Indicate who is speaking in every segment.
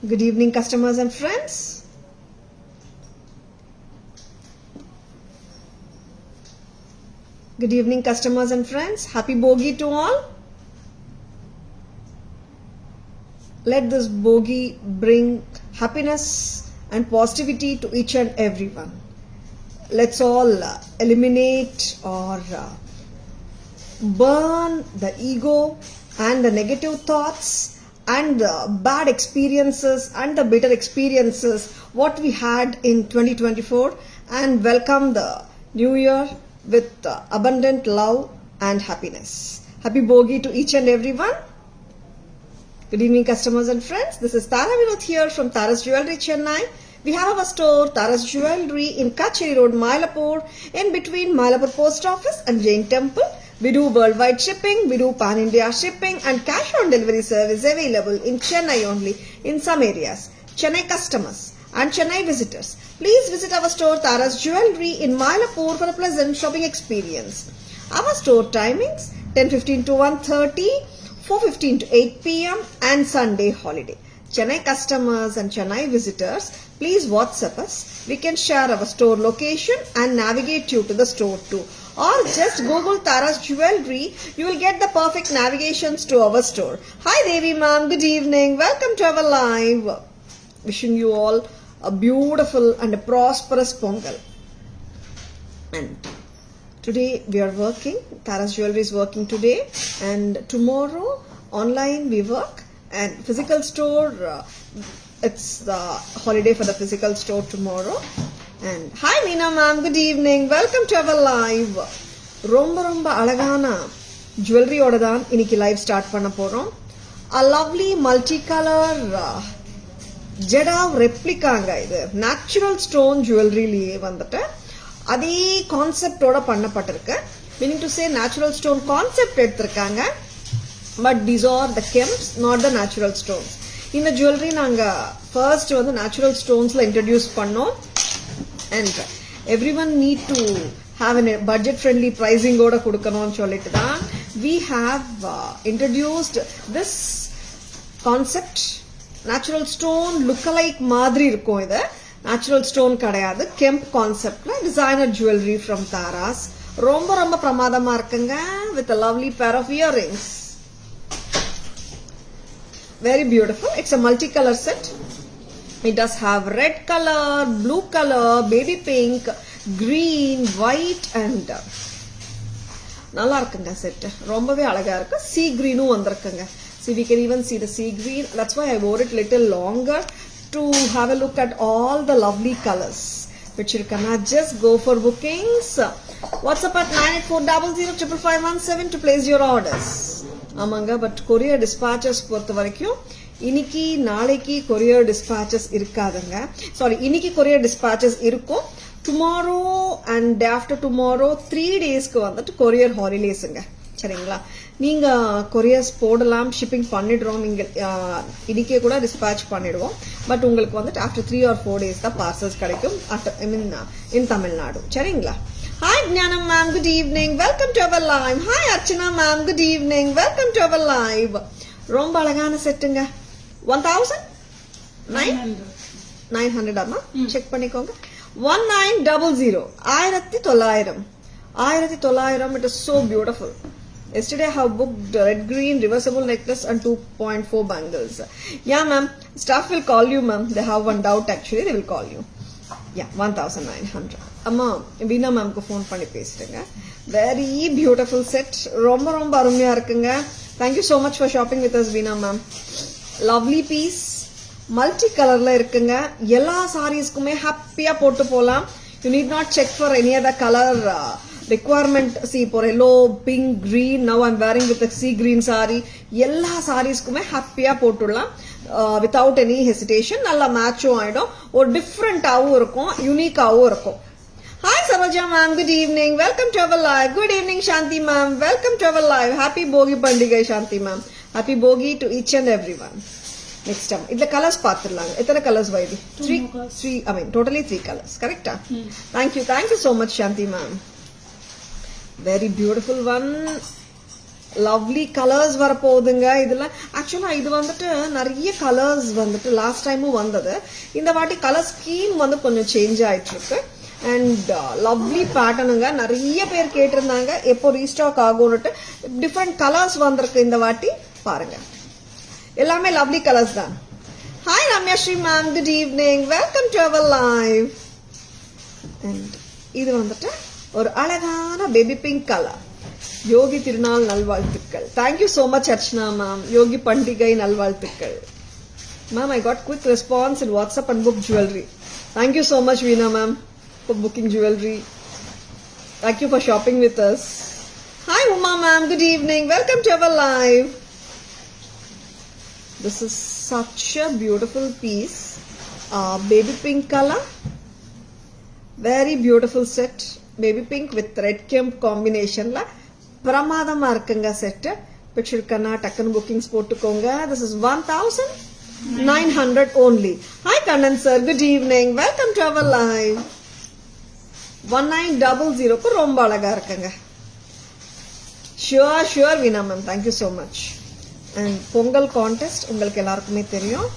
Speaker 1: Good evening, customers and friends. Good evening, customers and friends. Happy Bogi to all. Let this Bogi bring happiness and positivity to each and everyone. Let's all eliminate or burn the ego and the negative thoughts and the bad experiences and the bitter experiences what we had in 2024 and welcome the new year with abundant love and happiness. Happy Bogi to each and everyone. Good evening, customers and friends. This is Tara Vinod here from Tara's Jewelry, Chennai. We have our store, Tara's Jewelry, in Kacheri Road, Mylapore, in between Mylapore Post Office and Jain Temple. We do worldwide shipping, we do pan-India shipping and cash on delivery service available in Chennai only, in some areas. Chennai customers and Chennai visitors, please visit our store, Tara's Jewelry, in Mylapore for a pleasant shopping experience. Our store timings, 10:15 to 1:30, 4:15 to 8 p.m. and Sunday holiday. Chennai customers and Chennai visitors, please WhatsApp us. We can share our store location and navigate you to the store too. Or just Google Tara's Jewelry, you will get the perfect navigations to our store. Hi Devi ma'am, good evening. Welcome to our live. Wishing you all a beautiful and a prosperous Pongal. And today we are working. Tara's Jewelry is working today, and tomorrow online we work, and physical store it's the holiday for the physical store tomorrow. And hi Meena ma'am, good evening. Welcome to our live. ரொம்ப அழகான ஜுவல்லரியோட தான் இன்னைக்கு live start பண்ண போறோம். A lovely multicolor jadau ரெப்ளிகாங்க. இது natural stone ஜுவல்லரியிலேயே வந்துட்டு அதே கான்செப்டோட பண்ணப்பட்டிருக்கு. Meaning to say natural stone concept எடுத்திருக்காங்க. But these are the chems, not the natural stones. இந்த ஜுவல்லரி நாங்க ஃபர்ஸ்ட் வந்து நேச்சுரல் ஸ்டோன்ஸ்ல இன்ட்ரடியூஸ் பண்ணோம். And everyone need to have a budget friendly pricing ஓட கொடுக்கணும்னு சொல்லிட்டு தான் we have introduced this concept. Natural stone lookalike மாதிரி இருக்கும். இது natural stone கிடையாது, kemp conceptல designer jewelry from Tara's. ரொம்ப பிரமாதமா இருக்குங்க, with a lovely pair of earrings. Very beautiful. It's a multicolor set. It does have red color, blue color, baby pink, green, white and நல்லா இருக்குங்க set. ரொம்பவே அழகா இருக்கு. sea greenும் வந்திருக்குங்க. See, we can even see the sea green. That's why I wore it little longer to have a look at all the lovely colors which you can just go for bookings. WhatsApp at 9840055517 to place your orders. ஆமாங்க, but courier டிஸ்பாச்சஸ் பொறுத்த வரைக்கும் இன்னைக்கு நாளைக்கு courier டிஸ்பாச்சஸ் இருக்காதுங்க. Sorry, இன்னைக்கு courier டிஸ்பாச்சஸ் இருக்கும். Tomorrow and day after tomorrow 3 டேஸ்க்கு வந்துட்டு கொரியர் ஹாலிடேஸுங்க. சரிங்களா, நீங்க கொரியர்ஸ் போடலாம், ஷிப்பிங் பண்ணிடுறோம். நீங்க இன்னைக்கே கூட டிஸ்பாச் பண்ணிடுவோம். பட் உங்களுக்கு வந்துட்டு ஆஃப்டர் 3 or 4 days தான் பார்சல்ஸ் கிடைக்கும். ஐ மீன் இன் தமிழ்நாடு. சரிங்களா. Hi Jnanam ma'am, good evening. Welcome to our live. Hi Archana ma'am, good evening. Welcome to our live. ரொம்ப அழகான செட்டுங்க. 1900 அம்மா செக் பண்ணிக்கோங்க. 1900 1900. It is so beautiful. Yesterday I have booked red green reversible necklace and 2.4 bangles. Yeah ma'am, staff will call you ma'am. They have one doubt actually, they will call you. Yeah, 1900. அம்மா வீணா மேம்க்கு phone பண்ணி பேசுறேங்க. Very beautiful set. ரொம்ப அருமையா இருக்குங்க. Thank you so much for shopping with us Veena ma'am. Lovely piece, multi கலர்ல இருக்குங்க. எல்லா சாரீஸ்க்குமே ஹாப்பியா போட்டு போலாம். You need not check for any other colour requirement. See, for yellow, pink, green, now I'm wearing with a sea green saree. எல்லா சாரீஸ்க்குமே ஹாப்பியா போட்டுடலாம் without any hesitation. நல்லா மேட்சும் ஆயிடும். ஒரு டிஃப்ரெண்டாவும் இருக்கும், யூனிக்காவும் இருக்கும். Hi Savaja ma'am, good evening. Welcome to our live. Good evening Shanti ma'am. Welcome to our live. Happy Bogi Pandigai Shanti ma'am. Happy Bogi to each and everyone. Next time இதுல colours பாத்துடலாம். எத்தனை colours why this? 3 I mean totally 3 colors. Correct? Thank you so much Shanti ma'am. Very beautiful one. Lovely colours வரப்போகுதுங்க. இதெல்லாம் actually இது வந்துட்டு நிறைய colours வந்துட்டு last டைமும் வந்தது. இந்த வாட்டி கலர் ஸ்கீம் வந்து கொஞ்சம் சேஞ்ச் ஆயிட்டு இருக்கு. அண்ட் லவ்லி பேட்டர்னுங்க. நிறைய பேர் கேட்டிருந்தாங்க எப்போ ரீஸ்டாக் ஆகும்னுட்டு. டிஃப்ரெண்ட் கலர்ஸ் வந்திருக்கு இந்த வாட்டி. பாருங்க, எல்லாமே லவ்லி கலர்ஸ் தான். Hi Ramya Sri ma'am, good evening, welcome to our live. And இது வந்துட்டு ஒரு அழகான பேபி பிங்க் கலர். யோகி திருநாள் நல்வாழ்த்துக்கள். Thank you so much Archana ma'am. யோகி பண்டிகை நல்வாழ்த்துக்கள் ma'am. I got quick response in WhatsApp and booked jewelry. Thank you so much Veena ma'am for booking jewelry. Thank you for shopping with us. Hi Uma ma'am, good evening, welcome to our live. This is such a beautiful piece. Baby pink color, very beautiful set. Baby pink with red kemp combination la பிரமாதமா இருக்குங்க set. Picture கண்ணா டக்குன்னு bookings போட்டுக்கோங்க. This is 1900 only. Hi Kannan sir, good evening, welcome to our live. 1900 க்கு ரொம்ப அழகா இருக்குங்க. Sure Veena ma'am, thank you so much. And Pongal contest உங்களுக்கு எல்லாருக்குமே தெரியும்.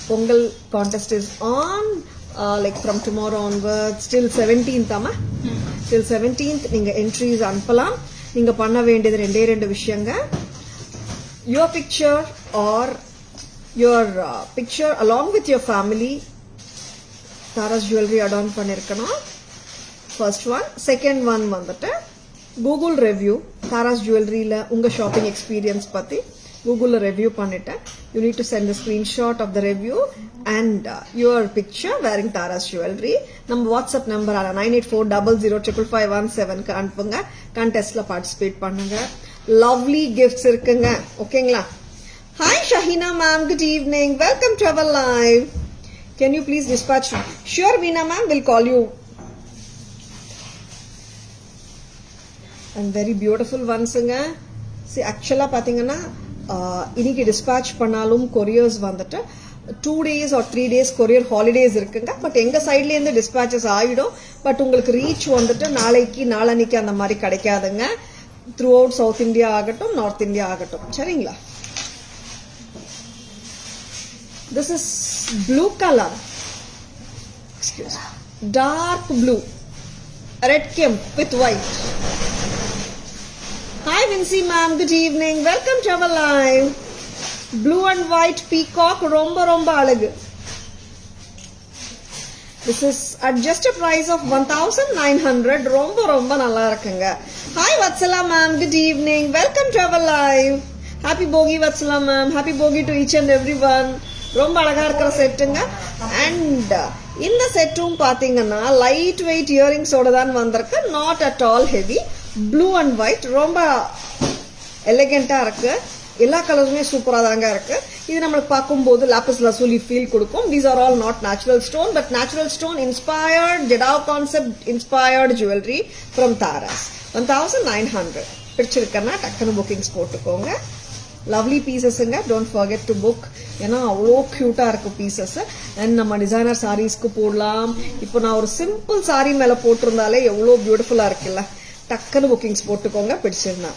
Speaker 1: Pongal contest is on like from tomorrow onwards till 17th ama. Till 17th நீங்க entries அனுப்பலாம். நீங்க பண்ண வேண்டியது ரெண்டு விஷயங்க. Your picture or your picture along with your family Tara's jewelry adorn பண்ணிருக்கணும். First one. Second one வந்துட்டு Google review. Tara's jewelryல உங்க shopping experience பத்தி Google review பண்ணிட்டு you need to send a screenshot of the review and your picture wearing Tara's jewelry. நம்ம WhatsApp number 9840055517 க்கு அனுப்புங்க. கண்டெஸ்ட்ல participate பண்ணுங்க. லவ்லி கிஃப்ட்ஸ் இருக்குங்க. ஓகேங்களா? Hi Shaheena ma'am, good evening, welcome to our live. Can you please dispatch? Sure Veena ma'am, will call you. And very beautiful ஒன்ஸுங்க. Actually பாத்தீங்கன்னா இன்னைக்கு டிஸ்பாச் பண்ணாலும் கொரியர்ஸ் வந்துட்டு 2 days or 3 days courier holidays இருக்குங்க. But எங்க சைட்ல இருந்து டிஸ்பாச்சஸ் ஆயிடும். பட் உங்களுக்கு ரீச் வந்துட்டு நாளைக்கு அந்த மாதிரி கிடைக்காதுங்க. த்ரூ அவுட் சவுத் இந்தியா ஆகட்டும், நார்த் இந்தியா ஆகட்டும். சரிங்களா? This is blue colour, excuse, dark blue, red kemp with white. Hi Vincy ma'am, good evening, welcome to our live. Blue and white peacock, ரொம்ப அழகு. This is at just a price of 1900. ரொம்ப நல்லா இருக்குங்க. Hi Vatsala ma'am, good evening, welcome to our live. Happy Bogi Vatsala ma'am, happy Bogi to each and everyone. ரொம்ப அழகா இருக்கிற செட்டுங்க. And இந்த செட்டும் பாத்தீங்கன்னா லைட் வெயிட் இயரிங்ஸோட தான் வந்திருக்கு. Not at all heavy. Blue and white ரொம்ப எலிகென்ட்டா இருக்கு. எல்லா கலருமே சூப்பரா தாங்க இருக்கு. இது நம்மளுக்கு பார்க்கும்போது லாபிஸ் லசூலி ஃபீல் கொடுக்கும். These are all not natural stone, but natural stone inspired, jadau concept inspired jewellery from Taras. 1900 பிடிச்சிருக்கேன்னா டக்குன்னு புக்கிங்ஸ் போட்டுக்கோங்க. லவ்லி பீசஸ்ங்க. Don't forget to book. ஏன்னா அவ்வளோ கியூட்டா இருக்கு பீசஸ். அண்ட் நம்ம டிசைனர் சாரீஸ்க்கு போடலாம். இப்போ நான் ஒரு சிம்பிள் சாரி மேல போட்டிருந்தாலே எவ்வளோ பியூட்டிஃபுல்லா இருக்குல்ல. டக்குன்னு புக்கிங்ஸ் போட்டுக்கோங்க பிடிச்சிருந்தா.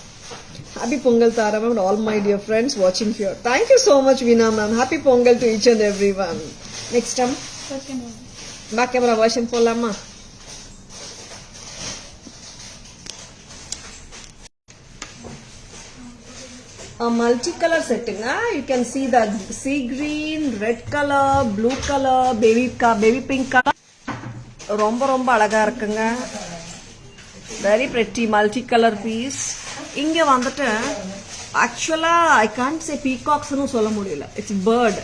Speaker 1: Happy Pongal Tara ma'am and all my dear friends watching here. Thank you so much Veena ma'am. Happy Pongal to each and everyone. Next time back camera version போலாமா? A multicolor setting. You can see the sea green, red color, blue color, baby pink color. ரொம்ப அழகா இருக்குங்க. Very pretty multicolor piece. இங்க வந்துட்டு ஆக்சுவலா I can't சே பீகாக்ஸ்னு சொல்ல முடியல. It's bird.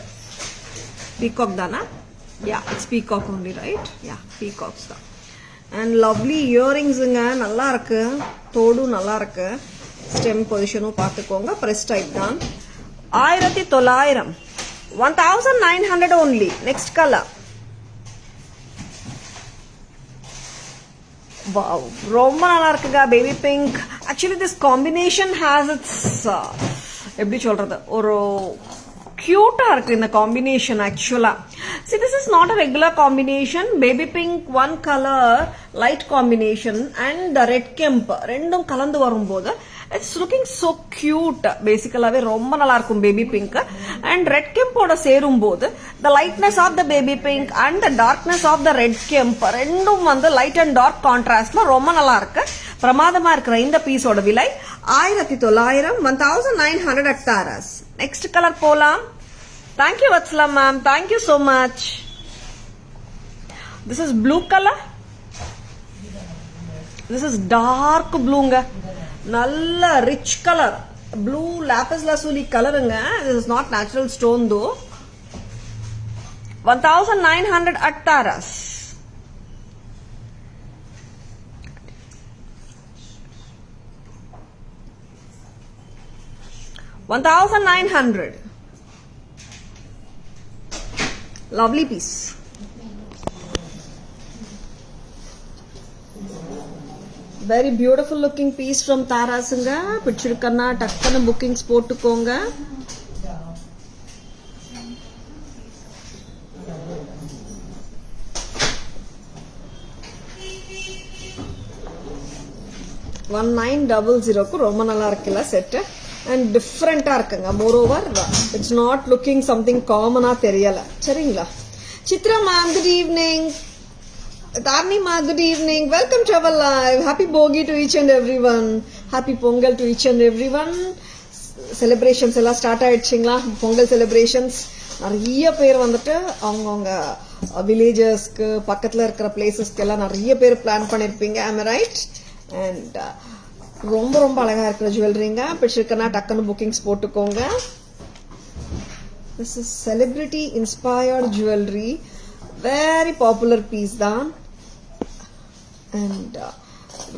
Speaker 1: Peacock தானா? Yeah, it's peacock only, right? Yeah, peacocks தான். அண்ட் லவ்லி இயரிங்ஸுங்க. நல்லா இருக்கு. தோடும் நல்லா இருக்கு. ஸ்டெம் பொசிஷனும் பார்த்துக்கோங்க. பிரஸ் டைப் தான். 1900. 1900 only. Next colour. Wow, ரொம்ப நல்லா இருக்குங்க. Baby pink. Actually this combination has its எப்படி சொல்றது, ஒரு cute in the combination actually. See, this is not a regular combination. Baby pink one color light combination and the red kemp ரெண்டும் கலந்து வரும்போது it's looking so cute. Basically ரொம்ப நல்லா இருக்கும் baby pink and red kemp ஓட சேரும்போது the lightness of the baby pink and the darkness of the red kemp ரெண்டும் வந்து light and dark contrastல ரொம்ப நல்லா இருக்கு. பிரமாதமா இருக்கிற இந்த பீஸோட விலை 1900 at Taras. Next color போலாம். Thank you Vatsala ma'am. Thank you so much. This is blue color. This is dark blue ங்க. நல்ல rich color. Blue lapis lazuli color ங்க. This is not natural stone though. 1900 at Taras. $1,900. Lovely piece. Very beautiful looking piece from Tarasanga. Pichirkanna takkana bookings potukonga. $1900 க்கு ரொம்ப நல்லா இருக்குல்ல set. And different இருக்குங்க. Moreover, it's not looking something common தெரியல. சரிங்களா? Chitra ma'am, good evening. Tarni ma, good evening. Welcome to our live. Happy Bogi to each and everyone. Happy Pongal to each and everyone. Celebrations எல்லாம் start ஆயிடுச்சுங்களா? Pongal celebrations நிறைய பேர் வந்துட்டு அவங்கவுங்க வில்லேஜஸ்க்கு பக்கத்துல இருக்கிற பிளேசஸ்க்கு எல்லாம் நிறைய பேர் பிளான் பண்ணிருப்பீங்க. Am I right? And ரொம்ப ரொம்ப அழகா இருக்கிற ஜுவல்லரிங்க. பிடிச்சிருக்கனா டக்குன்னு புக்கிங்ஸ் போட்டுக்கோங்க. This is celebrity inspired jewelry. Very popular piece தான். And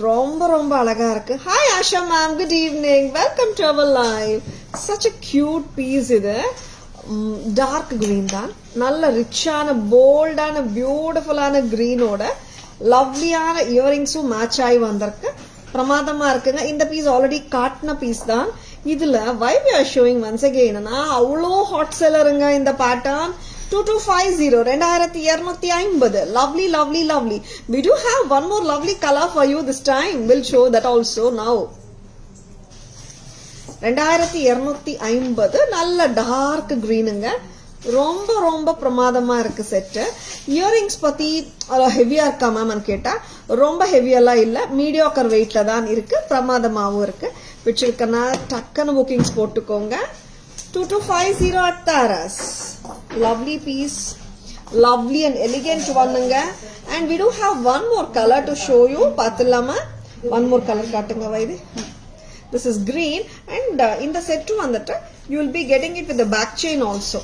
Speaker 1: ரொம்ப ரொம்ப அழகா இருக்கு. Hi Asha ma'am, good evening. Welcome to our live. Such a cute piece இது. டார்க் green தான். நல்ல ரிச்சான போல்டான பியூட்டிஃபுல்லான greenோட லவ்லியான இயரிங்ஸும் மேட்ச் ஆகி வந்திருக்கு. பிரமாதமா இருக்குங்க. இந்த பீஸ் ஆல்ரெடி காட்டின பீஸ் தான். இதுல why we are showing once again அவ்வளோ ஹாட் செல்லருங்க இந்த pattern. 2250 lovely lovely lovely. We do have one more lovely color for you this time. We'll show that also now. 2250 நல்ல டார்க் greenங்க. ரொம்ப ரொம்ப பிரமாதமா இருக்கு செட். இயரிங்ஸ் பத்தி ஹெவியா இருக்கா மேம் கேட்டா ரொம்ப ஹெவியெல்லாம் இல்ல, மீடியோக்கர் வெயிட்ல தான் இருக்கு. பிரமாதமாவும் இருக்கு. பிடிச்சிருக்கனா டக்குன்னு புக்கிங்ஸ் போட்டுக்கோங்க. 2250 at Taras. Lovely piece, lovely and elegant ஒண்ணுங்க. And we do have one more color to show you. பாத்துலாமா? One more color காட்டுங்க வைது. This is green and in the set வந்துட்டு you will be getting it with the back chain also.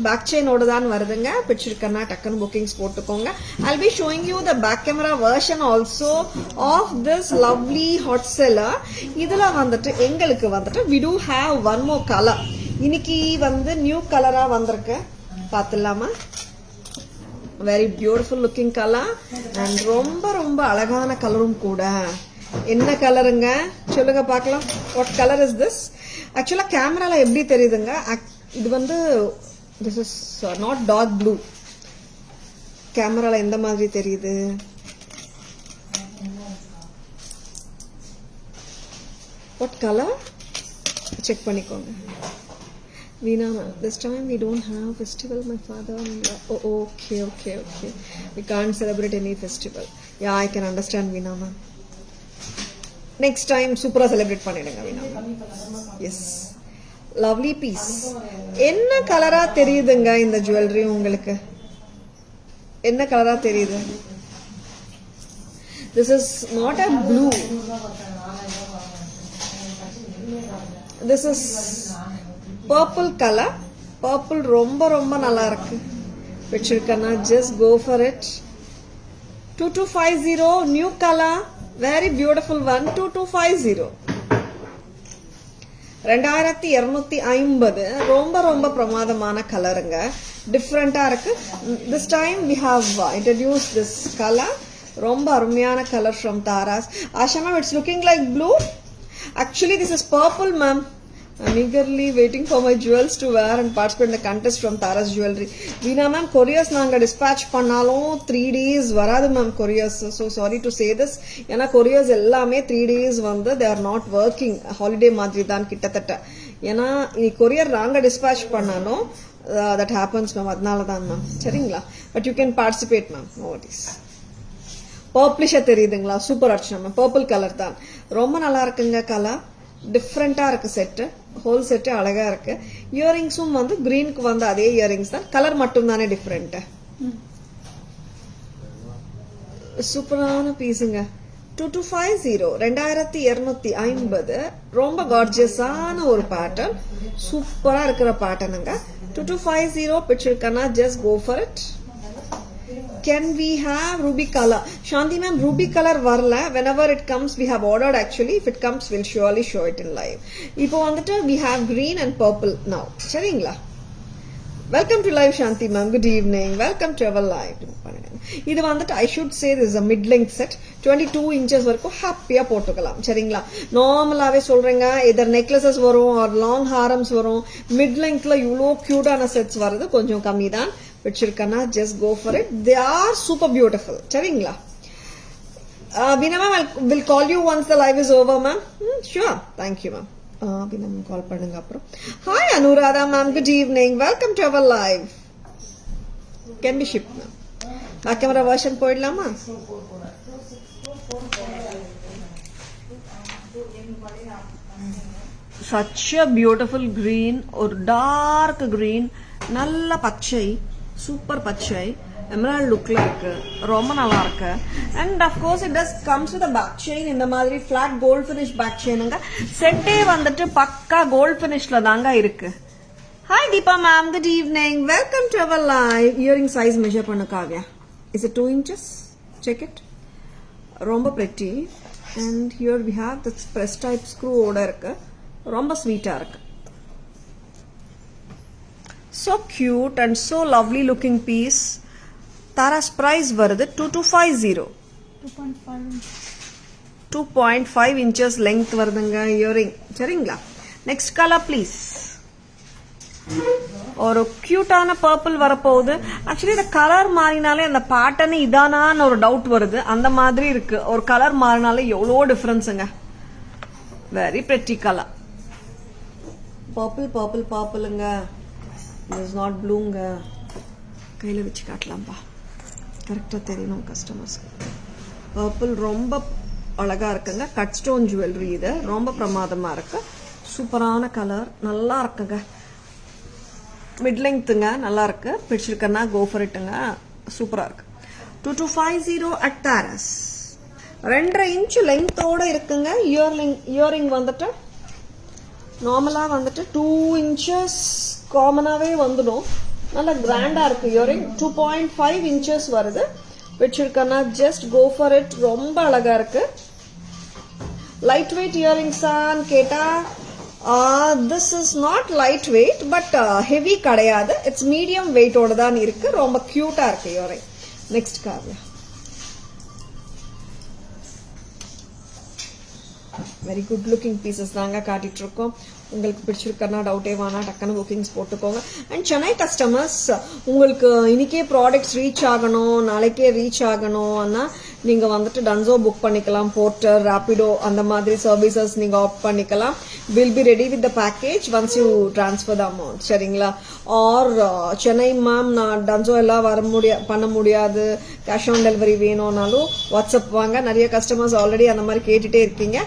Speaker 1: Back chain ஓட தான் வருதுங்க. பிடிச்சிருக்கனா டக்குன்னு bookings போட்டுக்கோங்க. I'll be showing you the back camera version also of this lovely hot seller. இதுல வந்துட்டு எங்களுக்கு வந்துட்டு we do have one more color. இன்னைக்கு வந்து நியூ கலரா வந்திருக்கு. பாத்துலாமா? Very beautiful looking color and ரொம்ப ரொம்ப அழகான கலரும் கூட. என்ன கலருங்க சொல்லுங்க பார்க்கலாம். What color is this? Actually கேமரால எப்படி தெரியுதுங்க? இது வந்து this is not dark blue. கேமரால எந்த மாதிரி தெரியுது? What color? Check பண்ணிக்கோங்க. Veena, this time we don't have festival, my father. Oh, okay. We can't celebrate any festival. Yeah, I can understand, Veena ma'am. Next time, super celebrate பண்ணிடுங்க Veena ma'am. Yes. Lovely piece. என்ன கலரா தெரியுதுங்க இந்த jewellery உங்களுக்கு? என்ன கலரா தெரியுது? This is not a blue. This is purple color. Purple ரொம்ப ரொம்ப நல்லா இருக்கு. பிடிச்சிருக்கனா just go for it. 2250 new color. Very beautiful one. 2250. 2250 ரொம்ப ரொம்ப பிரமாதமான கலருங்க. டிஃப்ரெண்டா இருக்கு. This time we have introduced this color. ரொம்ப அருமையான colour from Taras. Asha ma'am, it's looking like blue. Actually this is purple ma'am. I'm eagerly waiting for my jewels to wear and participate in the contest from Tara's Jewelry. Veena ma'am, couriers நாங்க dispatch பண்ணாலும் 3 days வராது ma'am couriers. So sorry to say this. ஏன்னா couriers எல்லாமே 3 days வந்து they are not working. Holiday மாதிரி தான் கிட்டத்தட்ட. ஏன்னா இனி courier நாங்க dispatch பண்ணாலும் that happens ma'am. அதனால தான் ma'am. சரிங்களா? But you can participate ma'am. No worries. பர்பிளிஷா தெரியுதுங்களா? Super Archana ma'am. Purple colour தான். ரொம்ப நல்லா இருக்குங்க கலர். டிஃப்ரெண்டா இருக்கு செட்டு. ஹோல் செட்டு அழகா இருக்கு. இயரிங்ஸும் வந்து கிரீனுக்கு வந்து அதே இயரிங்ஸ் தான். கலர் மட்டும் தானே டிஃப்ரெண்ட். சூப்பரான பீஸுங்க. 2250 2250 ரொம்ப கார்ஜியஸான ஒரு பேட்டர்ன். சூப்பரா இருக்கிற பேட்டர்னுங்க. 2250 பிடிச்சிருக்கனா just go for it. Can we have ruby color? Shanti ma'am, ruby color varla. Whenever it comes, we have ordered actually. If it comes, we'll surely show it in live. Ipo vandittu we have green and purple now. Seringla. Welcome to live Shanti ma'am. Good evening. Welcome to our live. Idu vandittu I should say this is a mid-length set. 22 inches varku happy ah potukalam. Seringla. Normal ave solrenga either necklaces varum or long harams varum. Mid-length la ivlo cute ana sets varudhu konjam kammi dhaan. Vichirkana, just go for it. They are super beautiful. Charingla. Veena ma'am, will call you once the live is over, ma'am. Sure. Thank you, ma'am. Veena ma'am call pannunga apro. Hi Anuradha ma'am, good evening. Welcome to our live. Can be shipped, ma'am. Back camera version poidlama. Such a beautiful green or dark green. Nalla pachai. Super pachai, emerald look like ரொம்ப நல்லா இருக்கு. And of course it does comes with a back chain இந்த மாதிரி flat gold finish back chainங்க. செட்டே வந்துட்டு பக்கா gold finishல தாங்க இருக்கு. Hi Deepa ma'am, good evening. Welcome to our live. Earring size measure பண்ண Kavya. Is it 2 inches? Check it. ரொம்ப pretty. And here we have the press type screw ஓட இருக்கு. ரொம்ப sweet-ஆ இருக்கு. So cute and so lovely looking piece. Tara's price varudhu 2250. 2.5 inches length varudunga earring. Seringla. Next color please. ஒரு கியூட்டான purple வரப்போகுது. Actually இந்த colour மாறினாலே அந்த pattern இதானான்னு ஒரு doubt வருது. அந்த மாதிரி இருக்கு. ஒரு கலர் மாறினாலே எவ்வளோ டிஃபரன்ஸுங்க. Very pretty colour. Purple purple பர்பிளுங்க. This is not blooங்க. கையில வச்சு காட்டலாம்பா. கரெக்டா தெரியணும் கஸ்டமர்ஸ்க்கு. பர்பிள் ரொம்ப அழகா இருக்குங்க. கட் ஸ்டோன் ஜுவல்லரி இது. ரொம்ப பிரமாதமா இருக்கு. சூப்பரான கலர். நல்லா இருக்குங்க. மிட் லெங்க்த்துங்க. நல்லா இருக்கு. பிடிச்சிருக்கனா கோ ஃபார் இட்ங்க. சூப்பரா இருக்கு. 2250 at Tara's. 2.5 inch லெங்க்த்தோட இருக்குங்க. இயரிங் வந்துட்டு நார்மலா வந்துட்டு 2 inches காமனாவே வந்துடும். நல்ல கிராண்டா இருக்கு இயரிங். 2.5 inches வருது. வச்சிருக்கனா ஜஸ்ட் கோ ஃபார் இட். ரொம்ப அழகா இருக்கு. லைட் வெயிட் இயரிங்ஸான்னு கேட்டா this is not light weight but heavy கிடையாது. இட்ஸ் மீடியம் வெயிட்டோட தான் இருக்கு. ரொம்ப கியூட்டா இருக்கு இயரிங். நெக்ஸ்ட் கார்ல வெரி குட் லுக்கிங் பீசஸ் தாங்க காட்டிட்டு இருக்கோம். உங்களுக்கு பிடிச்சிருக்கனா டவுட்டே வேணா டக்குன்னு புக்கிங்ஸ் போட்டுக்கோங்க. அண்ட் சென்னை கஸ்டமர்ஸ் உங்களுக்கு இன்னைக்கே ப்ராடக்ட்ஸ் ரீச் ஆகணும், நாளைக்கே ரீச் ஆகணும்னா நீங்க வந்துட்டு டன்சோ புக் பண்ணிக்கலாம். போர்ட்டர், ராபிடோ அந்த மாதிரி சர்வீசஸ் நீங்க ஆப்ட் பண்ணிக்கலாம். Will be ready with the package once you transfer the amount. சரிங்களா? ஆர் சென்னை மேம் நான் டன்சோ எல்லாம் பண்ண முடியாது, கேஷ் ஆன் டெலிவரி வேணும்னாலும் வாட்ஸ்அப் வாங்க. நிறைய கஸ்டமர்ஸ் ஆல்ரெடி அந்த மாதிரி கேட்டுட்டே இருக்கீங்க.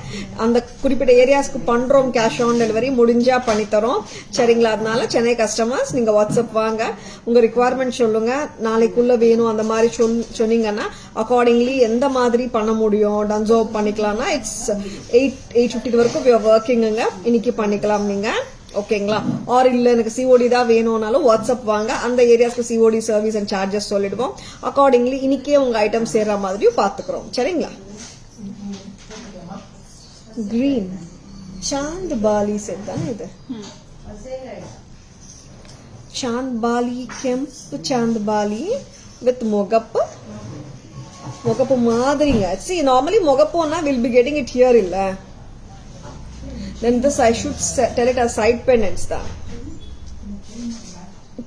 Speaker 1: அந்த குறிப்பிட்ட ஏரியாஸ்க்கு பண்றோம் கேஷ் ஆன் டெலிவரி, முடிஞ்சா பண்ணி தரோம். சரிங்களா? அதனால சென்னை கஸ்டமர்ஸ் நீங்க வாட்ஸ்அப் வாங்க. உங்க ரிக்குவயர்மெண்ட் சொல்லுங்க. நாளைக்குள்ள வேணும் அந்த மாதிரி சொன்னீங்கன்னா அக்கார்டிங்லி எந்த மாதிரி பண்ண முடியும் டன்சோ பண்ணிக்கலாம்னா இட்ஸ் 8:50 வரைக்கும் we are workingங்க. இன்னைக்கு பண்ணிக்கலாம் நீங்க. ஓகேங்களா? ஆர் இல்ல எனக்கு சிஓடி தான் வேணும்னாலும் வாட்ஸ்அப் வாங்க. அந்த ஏரியாஸ்க்கு சிஓடி சர்வீஸ் அண்ட் சார்ஜஸ் சொல்லிடுவோம். அக்கார்டிங்லி இன்னைக்கே உங்க ஐட்டம் சேர்ற மாதிரியும் பாத்துக்கிறோம். சரிங்களா? கிரீன் சாந்த் பாலி செட் தானே இது. சாந்த் பாலி ಕೆಂಪು சாந்த் பாலி வித் முகப்பு மாதிரிங்க. See, normally முகப்புன்னா will be getting it here இல்ல. Then this I should tell it as side pendants da.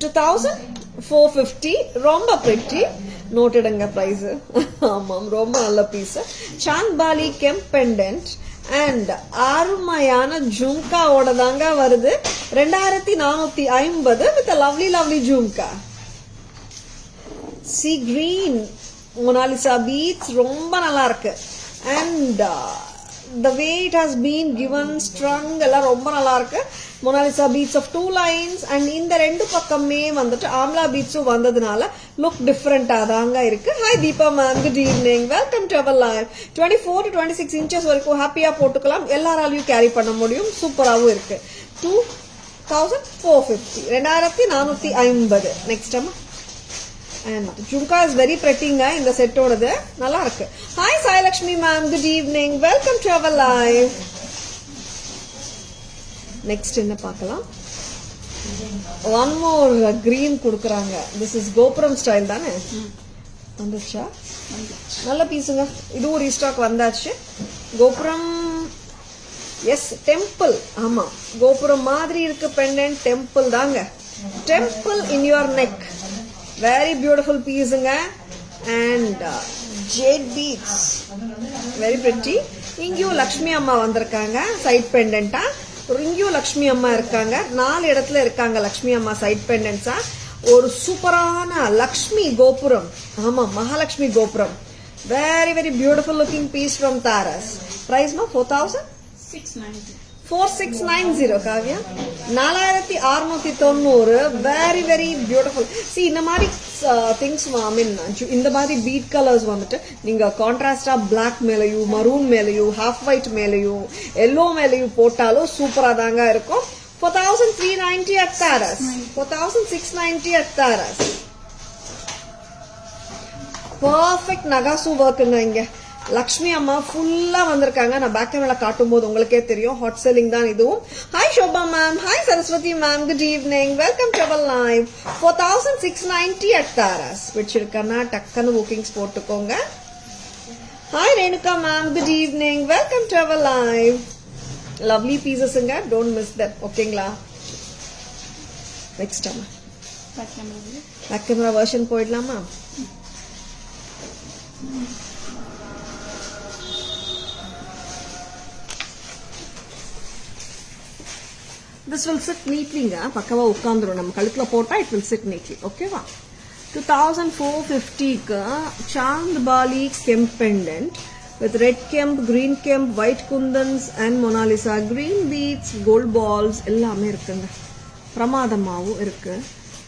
Speaker 1: 2450 ரொம்ப pretty. Noted anga price. ஆமாம் ரொம்ப நல்ல பீஸ். சாந்த்பாலி கெம்ப் pendant and அருமையான ஜும்கா ஓட தாங்க வருது 2450 with a lovely jhumka. See green Monalisa beads ரொம்ப நல்லா இருக்கு and the way it has been given strung எல்லாம் ரொம்ப நல்லா இருக்கு. Monalisa beads of 2 lines and இந்த ரெண்டு பக்கமே வந்துட்டு ஆம்லா பீட்ஸும் வந்ததுனால look different தாங்க இருக்கு. Hi Deepa ma'am, good evening, welcome to our live. 24 to 26 inches வரைக்கும் ஹாப்பியா போட்டுக்கலாம், எல்லாராலையும் கேரி பண்ண முடியும், சூப்பராகவும் இருக்கு. 2450 2450. நெக்ஸ்ட் அம்மா and jhumka is very pretty nga in the set odadhu nalla irukku. Hi Sai Lakshmi ma'am, good evening, welcome to our live. Next enna paakalam, one more green kudukranga. This is gopuram style dane vanducha nalla piece nga, idu restock vandachu. gopuram yes temple ama gopuram madri irukku pendant temple daanga, temple in your neck. Very beautiful piece and jade beads, very pretty. இங்கேயு லக்ஷ்மி அம்மா வந்திருக்காங்க side பெண்டன்ட்டா. இங்கேயு லக்ஷ்மி அம்மா இருக்காங்க, 4 இடத்துல இருக்காங்க லக்ஷ்மி அம்மா side பெண்டன்ட்ஸா. ஒரு சூப்பரான லக்ஷ்மி கோபுரம், ஆமா மகாலட்சுமி கோபுரம். very beautiful looking piece from Taras. Price no 4690. 4690 Kavya. 4690. Very beautiful. See இந்த மாதிரி things I mean இந்த மாதிரி bead colors வந்துட்டு நீங்க கான்ட்ராஸ்டா black மேலயும் maroon மேலயும் half white மேலயும் yellow மேலயும் போட்டாலும் சூப்பரா தாங்க இருக்கும். 4390 at Taras. 4690 at Taras. Perfect Nagasu work இங்க. லக்ஷ்மி அம்மா ஃபுல்லா வந்திருக்காங்க. நான் பேக் கேமரால காட்டும் போது உங்களுக்கே தெரியும் ஹாட் செல்லிங் தான் இதுவும். Hi Shobha ma'am, hi Saraswati ma'am, good evening, welcome to our live. 4690 at Taras. பிடிச்சிருக்கனா டக்குன்னு புக்கிங்ஸ் போட்டுக்கோங்க. Hi Renuka ma'am, good evening, welcome to our live. Lovely பீசஸ்ங்க, டோன்ட் மிஸ் தட். ஓகேங்களா? நெக்ஸ்ட் அம்மா பேக் கேமரா வெர்ஷன் போயிடலாமா? This will sit neatly nga, பக்கவா உட்கார்ந்துரும். நம்ம கழுத்துல போட்டா it will sit neatly. ஓகேவா? 2450 க்கு Chandbali kemp pendant with red kemp, green kemp, white kundans and Monalisa green beads, gold balls எல்லாமே இருக்குங்க. பிரமாதமாவும் இருக்கு.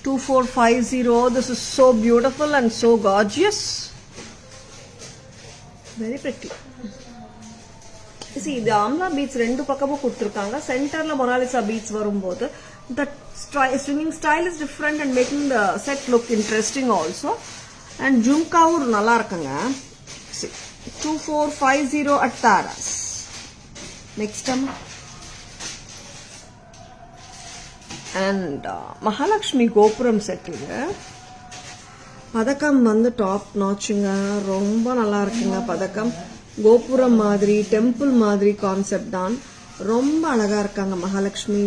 Speaker 1: 2450. This is so beautiful and so gorgeous. Very pretty. See, the amla beads ரெண்டு பக்கமும் கொடுத்திருக்காங்க. சென்டர்ல Mona Lisa beads வரும்போது the swinging style is different and making the set look interesting also. And ஜும்காவும் நல்லா இருக்குங்க. See, 2450 at Taras. Next time. And Mahalakshmi Gopuram set இது. பதக்கம் வந்து டாப் நாச்சுங்க, ரொம்ப நல்லா இருக்குங்க பதக்கம். கோபுரம் மாதிரி டெம்பிள் மாதிரி கான்செப்ட் தான், ரொம்ப அழகா இருக்காங்க மகாலட்சுமி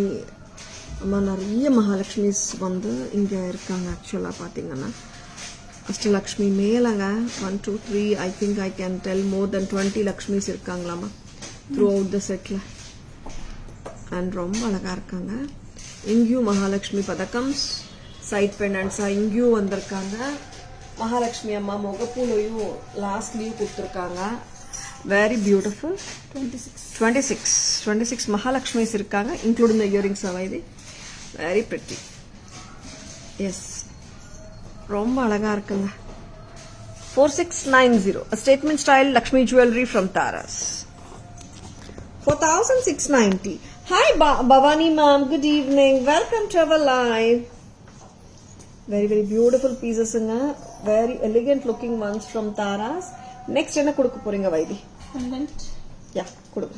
Speaker 1: அம்மா. நிறைய மகாலட்சுமிஸ் வந்து இங்க இருக்காங்க. ஆக்சுவலா பாத்தீங்கன்னா அஷ்டலக்ஷ்மி மேலங்க 1 2 3 I think I can tell more then 20 Lakshmis இருக்காங்களாமா த்ரூ அவுட் த செட்ல. அண்ட் ரொம்ப அழகா இருக்காங்க. இங்கேயும் மகாலட்சுமி பதக்கம்ஸ் சைட் பெண்டன்ஸா இங்கேயும் வந்திருக்காங்க. மகாலட்சுமி அம்மா முகப்பூலையும் லாஸ்ட்லயும் கொடுத்துருக்காங்க. Very beautiful. 26 Mahalakshmis irukanga, including the earrings avaidi. Very pretty. Yes. Romba alaga irukanga. 4690. A statement style Lakshmi jewelry from Taras. 4690. Hi Bhavani ma'am, good evening. Welcome to our live. Very beautiful pieces inga. Very elegant looking ones from Taras. Next என்ன கொடுக்க போறீங்க why this? யா கொடுங்க.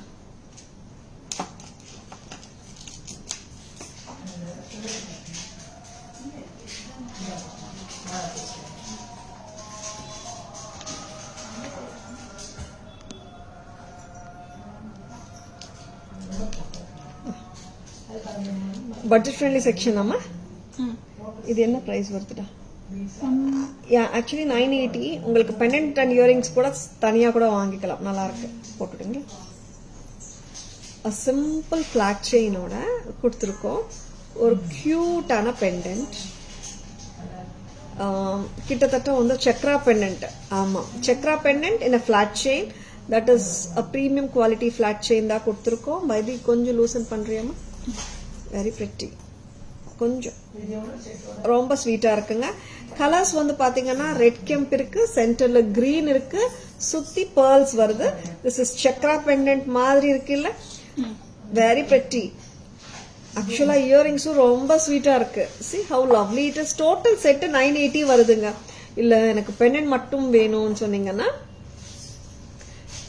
Speaker 1: Budget friendly section அம்மா. இது என்ன price வருதுடா? Actually 980. உங்களுக்கு pendant and earrings கூட தனியா கூட வாங்கிக்கலாம். நல்லா இருக்கு. போட்டுடுங்க. சிம்பிள் ஃபிளாட் செயினோட கொடுத்துருக்கோம். ஒரு கியூட்டான பெண்டன்ட். கிட்டத்தட்ட வந்து சக்ரா பெண்டன்ட். ஆமா, Chakra pendant in flat chain. That is a premium quality flat chain தான் கொடுத்துருக்கோம். பைபி கொஞ்சம் லூசன் பண்றியாமா? Very pretty. கொஞ்சம் ரொம்ப ஸ்வீட்டா இருக்குங்க. கலர்ஸ் வந்து பாத்தீங்கன்னா ரெட் கெம்ப் இருக்கு, சென்டர்ல கிரீன் இருக்கு, சுத்தி பேர்ல்ஸ் வருது. திஸ் இஸ் சக்ரா பெண்டன்ட் மாதிரி இருக்கு இல்ல? Very pretty. ஆக்சுவலா இயரிங்ஸும் ரொம்ப ஸ்வீட்டா இருக்கு. see how lovely it is. Total set 980 வருதுங்க. இல்ல எனக்கு பெண்டன்ட் மட்டும் வேணும்னு சொன்னீங்கன்னா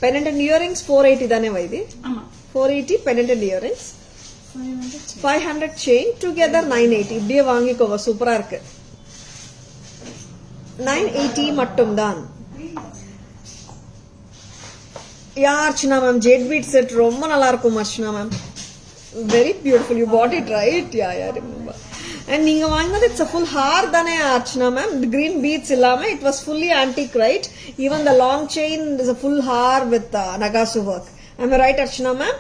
Speaker 1: பெண்டன்ட் அண்ட் இயரிங்ஸ் 480 தானே Vaidhi? 480 pendant and earrings, 500 chain, together 980. இப்படியே வாங்கிக்கோங்க. சூப்பரா இருக்கு. 980 மட்டும் தான். Archana ma'am, jet bead set ரொம்ப நல்லா இருக்கும் Archana ma'am. Very beautiful. You bought it right? Ya remember. And நீங்க வாங்கினது இட்ஸ் a full hair தானே அர்ச்சனா மேம்? கிரீன் பீட்ஸ் இல்லாம it was fully antique, right? Even the long chain is a full hair with Nagasu work. Am I right Archana ma'am?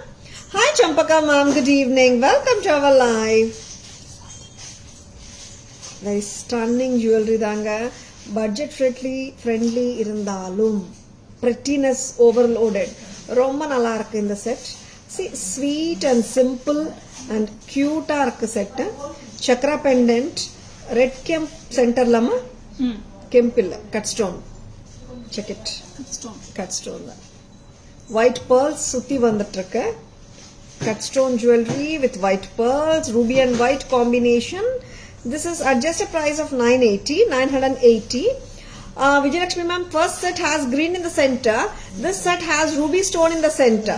Speaker 1: Hi Champaka ma'am, good evening. Welcome to our live. Very stunning jewelry தாங்க. Budget friendly இருந்தாலும் prettiness overloaded. ரொம்ப நல்லா இருக்கு இந்த set. See, sweet and simple and cute இருக்கு set. Chakra pendant, red kemp சென்டர்லமா? கெம்ப் இல்ல, cut stone. Check it. Cut stone. White pearls சுத்தி வந்துட்டு இருக்கு. Cut stone jewelry with white pearls, ruby and white combination. This is at just a price of 980. Vijayalakshmi ma'am, first set has green in the center. This set has ruby stone in the center.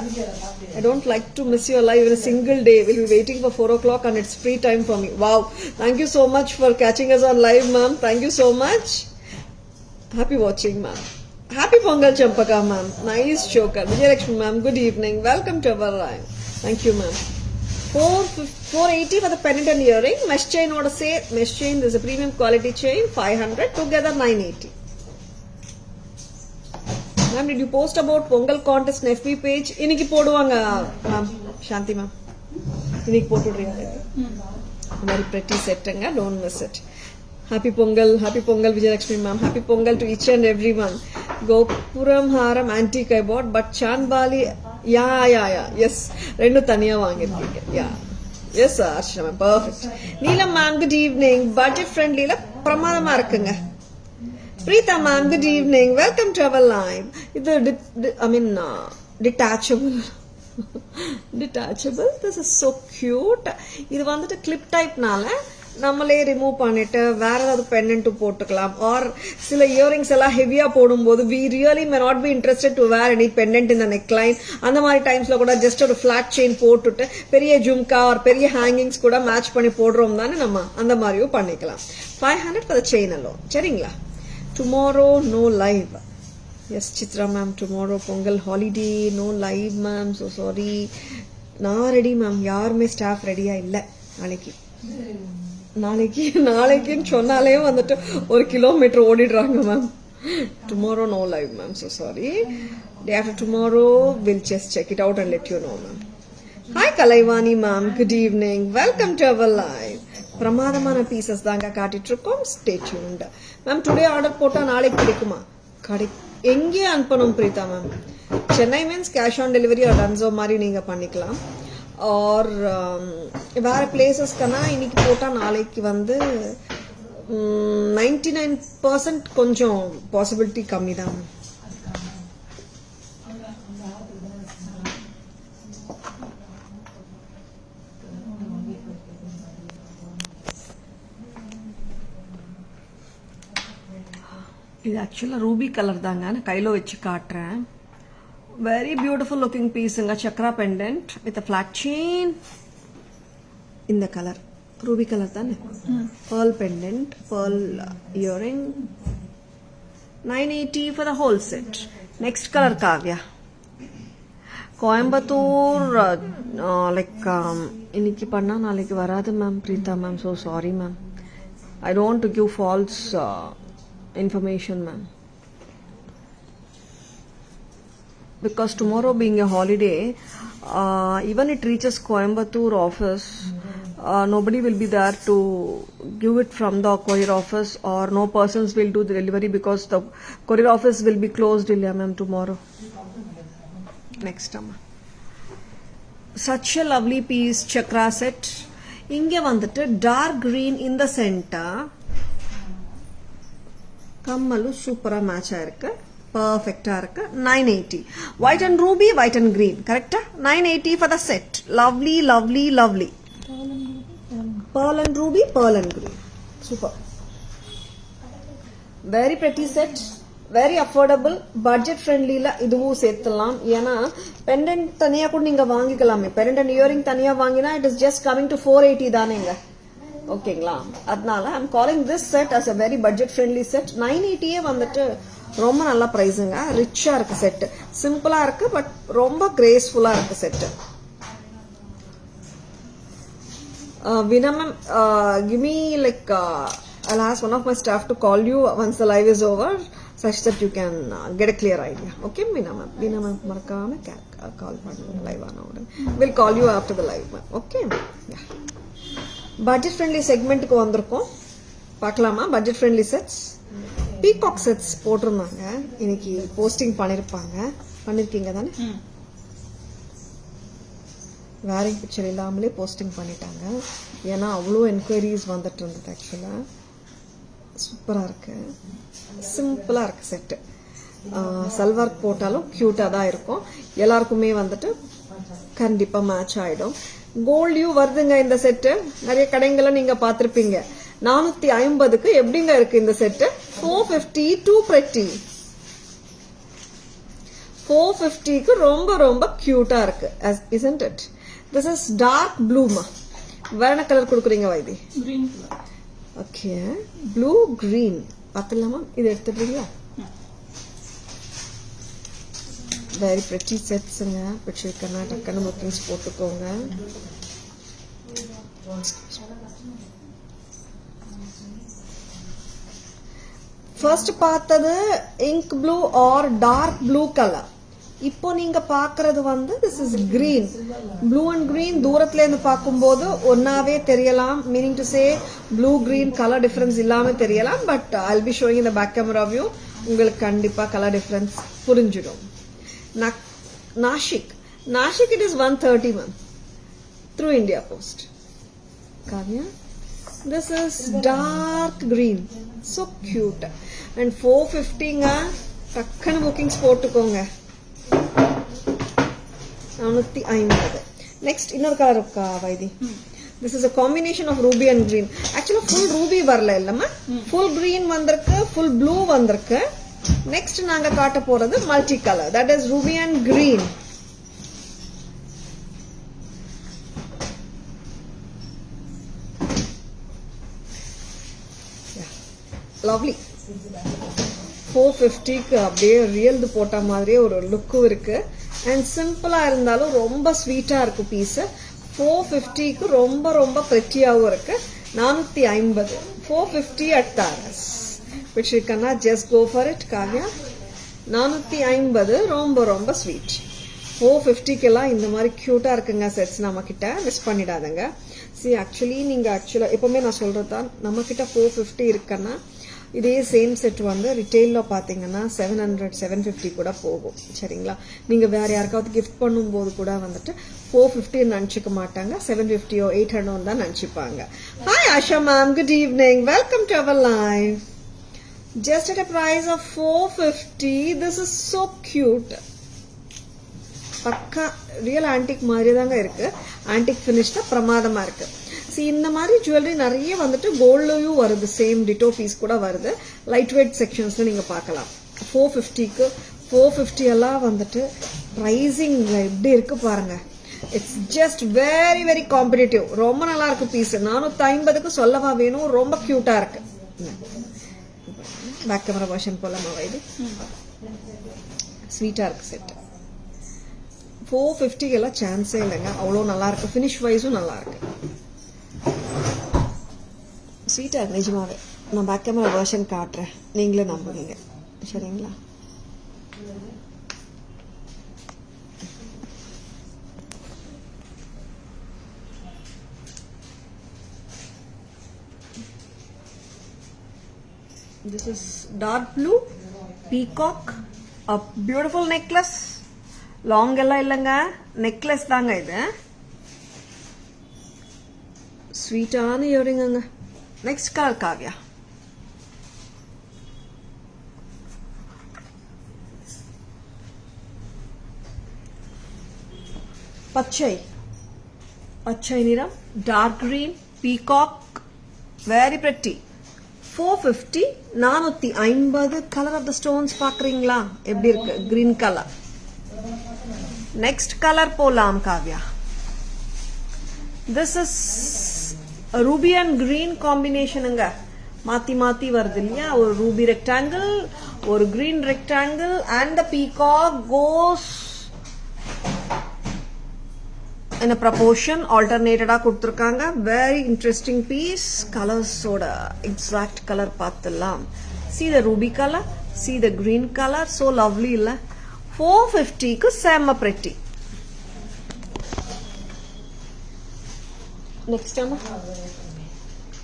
Speaker 1: I don't like to miss your live in a single day. We'll be waiting for 4 o'clock and it's free time for me. Wow. Thank you so much for catching us on live ma'am. Thank you so much. Happy watching ma'am. Happy Pongal Champaka ma'am. Nice choker. Vijayalakshmi ma'am, good evening. Welcome to our live. Thank you ma'am. 480 for the pendant and earring. Mesh chain order say mesh chain is a premium quality chain. 500 together 980. Ma'am, did you post about Pongal contest in FB page? Iniki poduvaanga ma'am. Shanti ma'am. Iniki potudriya. Very pretty set anga. Don't miss it. Happy Pongal Vijayalakshmi ma'am. Happy Pongal to each and everyone. Gopuram Haram antique I bought, but Chandbali, yeah. Yes, rendu thaniya vaangirukeenga. Yeah. Yes sir, Archana ma'am. Perfect. Neelam ma'am, good evening. Budget friendly la pramadama irukanga. Preeta ma'am, good evening. Welcome to our live. Idu detachable. Detachable. This is so cute. Idu vandu clip type nala நம்மளே remove பண்ணிட்டு வேற ஏதாவது pendant போட்டுக்கலாம். R சில earrings எல்லாம் ஹெவியா போடும்போது we really may not be interested to wear any pendant in the neckline. அந்த மாதிரி டைம்ஸ்ல கூட ஜஸ்ட் ஒரு ஃபிளாட் செயின் போட்டுட்டு பெரிய ஜும்கா ஆர் பெரிய ஹேங்கிங்ஸ் கூட மேட்ச் பண்ணி போடுறோம் தானே நம்ம. அந்த மாதிரியும் பண்ணிக்கலாம். 500 for the chain alone. சரிங்களா? Tomorrow no live. Yes Chitra ma'am, tomorrow Pongal holiday, no live ma'am. So sorry. நான் ரெடி மேம். யாருமே ஸ்டாஃப் ரெடியா இல்ல நாளைக்குன்னு சொன்னாலே வந்துட்டு 1 கிலோமீட்டர் ஓடிடுறாங்க ma'am. Tomorrow no live ma'am, so sorry. Day after tomorrow we'll just check it out and let you know ma'am. Hi Kalaivani ma'am, good evening. Welcome to our live. பிரமாதமான pieces தாங்க காட்டிட்டு இருக்கோம். Stay tuned. Ma'am today order போட்டா நாளைக்கு கிடைக்குமா? எங்கே அனுப்பணும் Preetha ma'am? Chennai means cash on delivery or Dunzo மாதிரி நீங்க பண்ணிக்கலாம். ஆர் வேற பிளேசஸ்க்குனா இன்னைக்கு போட்டா நாளைக்கு வந்து 99% கொஞ்சம் பாசிபிலிட்டி கம்மி தான். இது ஆக்சுவலா ரூபி கலர் தாங்க. நான் கையில வச்சு காட்டுறேன். Very beautiful looking piece in a chakra pendant with a flat chain in the color ruby color thane. Pearl pendant, pearl earring. 980 for the whole set. Next color Kavya. Coimbatore like இன்னைக்கு பண்ணா நாளைக்கு வராது ma'am. Preetha ma'am, so sorry ma'am. I don't to give false information ma'am. Because tomorrow being a holiday, even it reaches Coimbatore office, nobody will be there to give it from the courier office, or no persons will do the delivery because the courier office will be closed, Ilya ma'am, tomorrow. Next time. Such a lovely piece, chakra set. இங்கே வந்துட்டு dark green in the center. கம்மலு சூப்பரா match ஆயிருக்கு, பர்ஃபெக்டா இருக்கு. 980. White and ruby, white and green. Correct? 980 for the set. Lovely, lovely, lovely. Pearl and ruby, pearl and green. Super. Very pretty set. Very affordable. Budget friendly la இதுவும் சேர்த்தலாம். ஏன்னா pendant தனியா கூட நீங்க வாங்கிக்கலாமே. pendant and earring தனியா வாங்கினா it is just coming to 480 தானேங்க. ஓகேங்களா? அதனால I'm calling this set as a very budget friendly set. 980 வந்துட்டு ரொம்ப நல்ல பிரைஸுங்க. ரிச்சா இருக்கு செட். சிம்பிளா இருக்கு பட் ரொம்ப கிரேஸ்ஃபுல்லா இருக்கு set. Veena ma'am, give me like I'll ask one of my staff to call you once the live is over, such that you can get a clear idea. Okay, Veena ma'am, மறக்காம call பண்ணுங்க live ஆன உடனே. We'll call you after the live ma'am. Okay? Yeah. Budget friendly segmentக்கு வந்திருக்கோம். பார்க்கலாமா budget friendly sets? Peacock sets போட்டிருந்தாங்க. இன்னைக்கு posting பண்ணிருக்கீங்க தானே? வேரிங் பிக்சர் இல்லாமலே போஸ்டிங் பண்ணிட்டாங்க. ஏன்னா அவ்வளோ என்கொயரிஸ் வந்துட்டு இருந்தது. ஆக்சுவலா சூப்பராக இருக்கு, சிம்பிளாக இருக்கு செட்டு. சல்வார் போட்டாலும் க்யூட்டாக தான் இருக்கும். எல்லாருக்குமே வந்துட்டு கண்டிப்பாக மேட்ச் ஆகிடும். கோல்டியூ வருதுங்க இந்த செட்டு. நிறைய கடைங்களை நீங்கள் பார்த்துருப்பீங்க. 450க்கு எப்படிங்க இருக்கு இந்த செட்டு? 450 two pretty. 450க்கு ரொம்ப ரொம்ப க்யூட்டா இருக்கு. isn't it? This is dark blue ma. வேற என்ன கலர் கொடுக்குறீங்க why this? green color. Okay, blue green. பார்த்தலாமா? இது எடுத்துட்டீங்களா? very pretty setsங்க. பிடிச்சிருக்கனா டக்குனு புக்கிங்ஸ் போட்டுக்கோங்க. ஃபர்ஸ்ட் பார்த்தது ink blue or dark blue colour. இப்போ நீங்க பாக்குறது வந்து this is green. Blue and green தூரத்துல இருந்து பார்க்கும்போது ஒன்னாவே தெரியலாம். Meaning to say blue green colour difference இல்லாம தெரியலாம். But I will be showing in the back camera view. உங்களுக்கு கண்டிப்பா கலர் டிஃபரன்ஸ் புரிஞ்சிடும். Nashik it is 130 ma'am through India post. Kavya, this is dark green, so cute. And 450ங்க. டக்குனு bookings போட்டுக்கோங்க. 450. Next இன்னொரு colour இருக்கா why this? This is a combination of ruby and green. Actually full ruby வரல இல்லம்மா. full green வந்திருக்கு, full blue வந்திருக்கு. Next நாங்க காட்ட போறது multi colour, that is ruby and green. லவ்லி. 450க்கு அப்படியே ரியல்து போட்ட மாதிரியே ஒரு லுக்கும் இருக்கு. அண்ட் சிம்பிளா இருந்தாலும் ரொம்ப ஸ்வீட்டா இருக்கு பீஸ். 450க்கு ரொம்ப ரொம்ப பிரெட்டியாவும் இருக்கு. 450. 450 at Taras. பிடிச்சிருக்கன்னா just go for it Kavya. 450 ரொம்ப ரொம்ப ஸ்வீட். 450க்கெல்லாம் இந்த மாதிரி கியூட்டா இருக்குங்க செட்ஸ் நம்ம கிட்ட. மிஸ் பண்ணிடாதங்க. ஆக்சுவலி நீங்க எப்பவுமே நான் சொல்றதுதான், நம்ம கிட்ட 450 இருக்குன்னா இதே சேம் செட் வந்து ரிட்டெயில பாத்தீங்கன்னா 700 750 கூட போகும். சரிங்களா? நீங்க வேற யாருக்காவது கிஃப்ட் பண்ணும்போது கூட வந்துட்டு 450 நினைச்சுக்க மாட்டாங்க, 750 800 தான் நினைச்சுப்பாங்க. Hi Asha ma'am, good evening, welcome to our live. Just at a price of 450. this is so cute. பக்கா ரியல் ஆன்டிக் மாதிரி தாங்க இருக்கு. ஆன்டிக் ஃபினிஷ் தான் பிரமாதமா இருக்கு. இந்த மாதிரி ஜுவல்லரி நிறைய வந்துட்டு கோல்ட்லயும் வருது. சேம் டிட்டோ பீஸ் கூட வருது. லைட் வெயிட் செக்ஷன்ஸ்ல நீங்க பார்க்கலாம். 450க்கு 450 எல்லாம் வந்துட்டு பிரைசிங் எப்படி இருக்கு பாருங்க. It's just very very competitive. ரொம்ப நல்லா இருக்கு பீஸ். 450க்கு சொல்லவா வேணும். ரொம்ப கியூட்டா இருக்கு. பேக் கேமரா வெர்ஷன் போலாமா இது? ஸ்வீட்டா இருக்கு செட். 450 எல்லாம் சான்ஸே இல்லைங்க. அவ்வளோ நல்லா இருக்கு. ஃபினிஷ் வைஸும் நல்லா இருக்கு. ஸ்வீட்டாக நிஜமாவே. நான் பேக் கேமரா வெர்ஷன் காட்டுறேன், நீங்களே நம்புவீங்க. சரிங்களா? This is dark blue peacock, a beautiful necklace. Long எல்லாம் இல்லைங்க, நெக்லஸ் தாங்க இது. ஸ்வீட்டான இயரிங்குங்க. Next colour Kavya. பச்சை பச்சை நிறம், dark green, peacock, very pretty. 450, 450. Colour of the stones பாக்குறீங்களா எப்படி இருக்கு? Green colour. நெக்ஸ்ட் கலர் போலாம் Kavya. This is ruby and green காம்பினேஷனுங்க. மாத்தி மாத்தி வருது இல்லையா? ஒரு ரூபி ரெக்டாங்கிள், ஒரு green rectangle, and the peacock goes in a proportion alternated கொடுத்திருக்காங்க. very interesting piece. colors ஓட exact color பார்த்தலாம். see the ruby color, see the green color, so lovely இல்ல? 450 க்கு செம்ம pretty. next amma,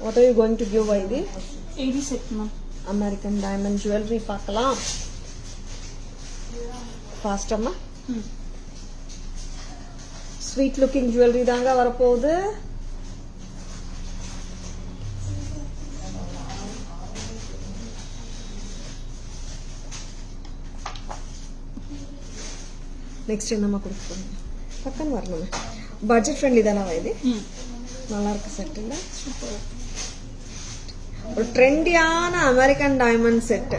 Speaker 1: what are you going to give Vaidi?
Speaker 2: 80 set ma'am.
Speaker 1: American diamond jewelry பார்க்கலாம். fast amma. Sweet looking jewellery தாங்க வரப்போகுது. Next என்னமா கொடுப்போம்? பக்கம் வரணுமே. பட்ஜெட் ஃப்ரெண்ட்லி தானே இது? நல்லா இருக்கு செட் இல்ல? ஒரு ட்ரெண்டியான American diamond set.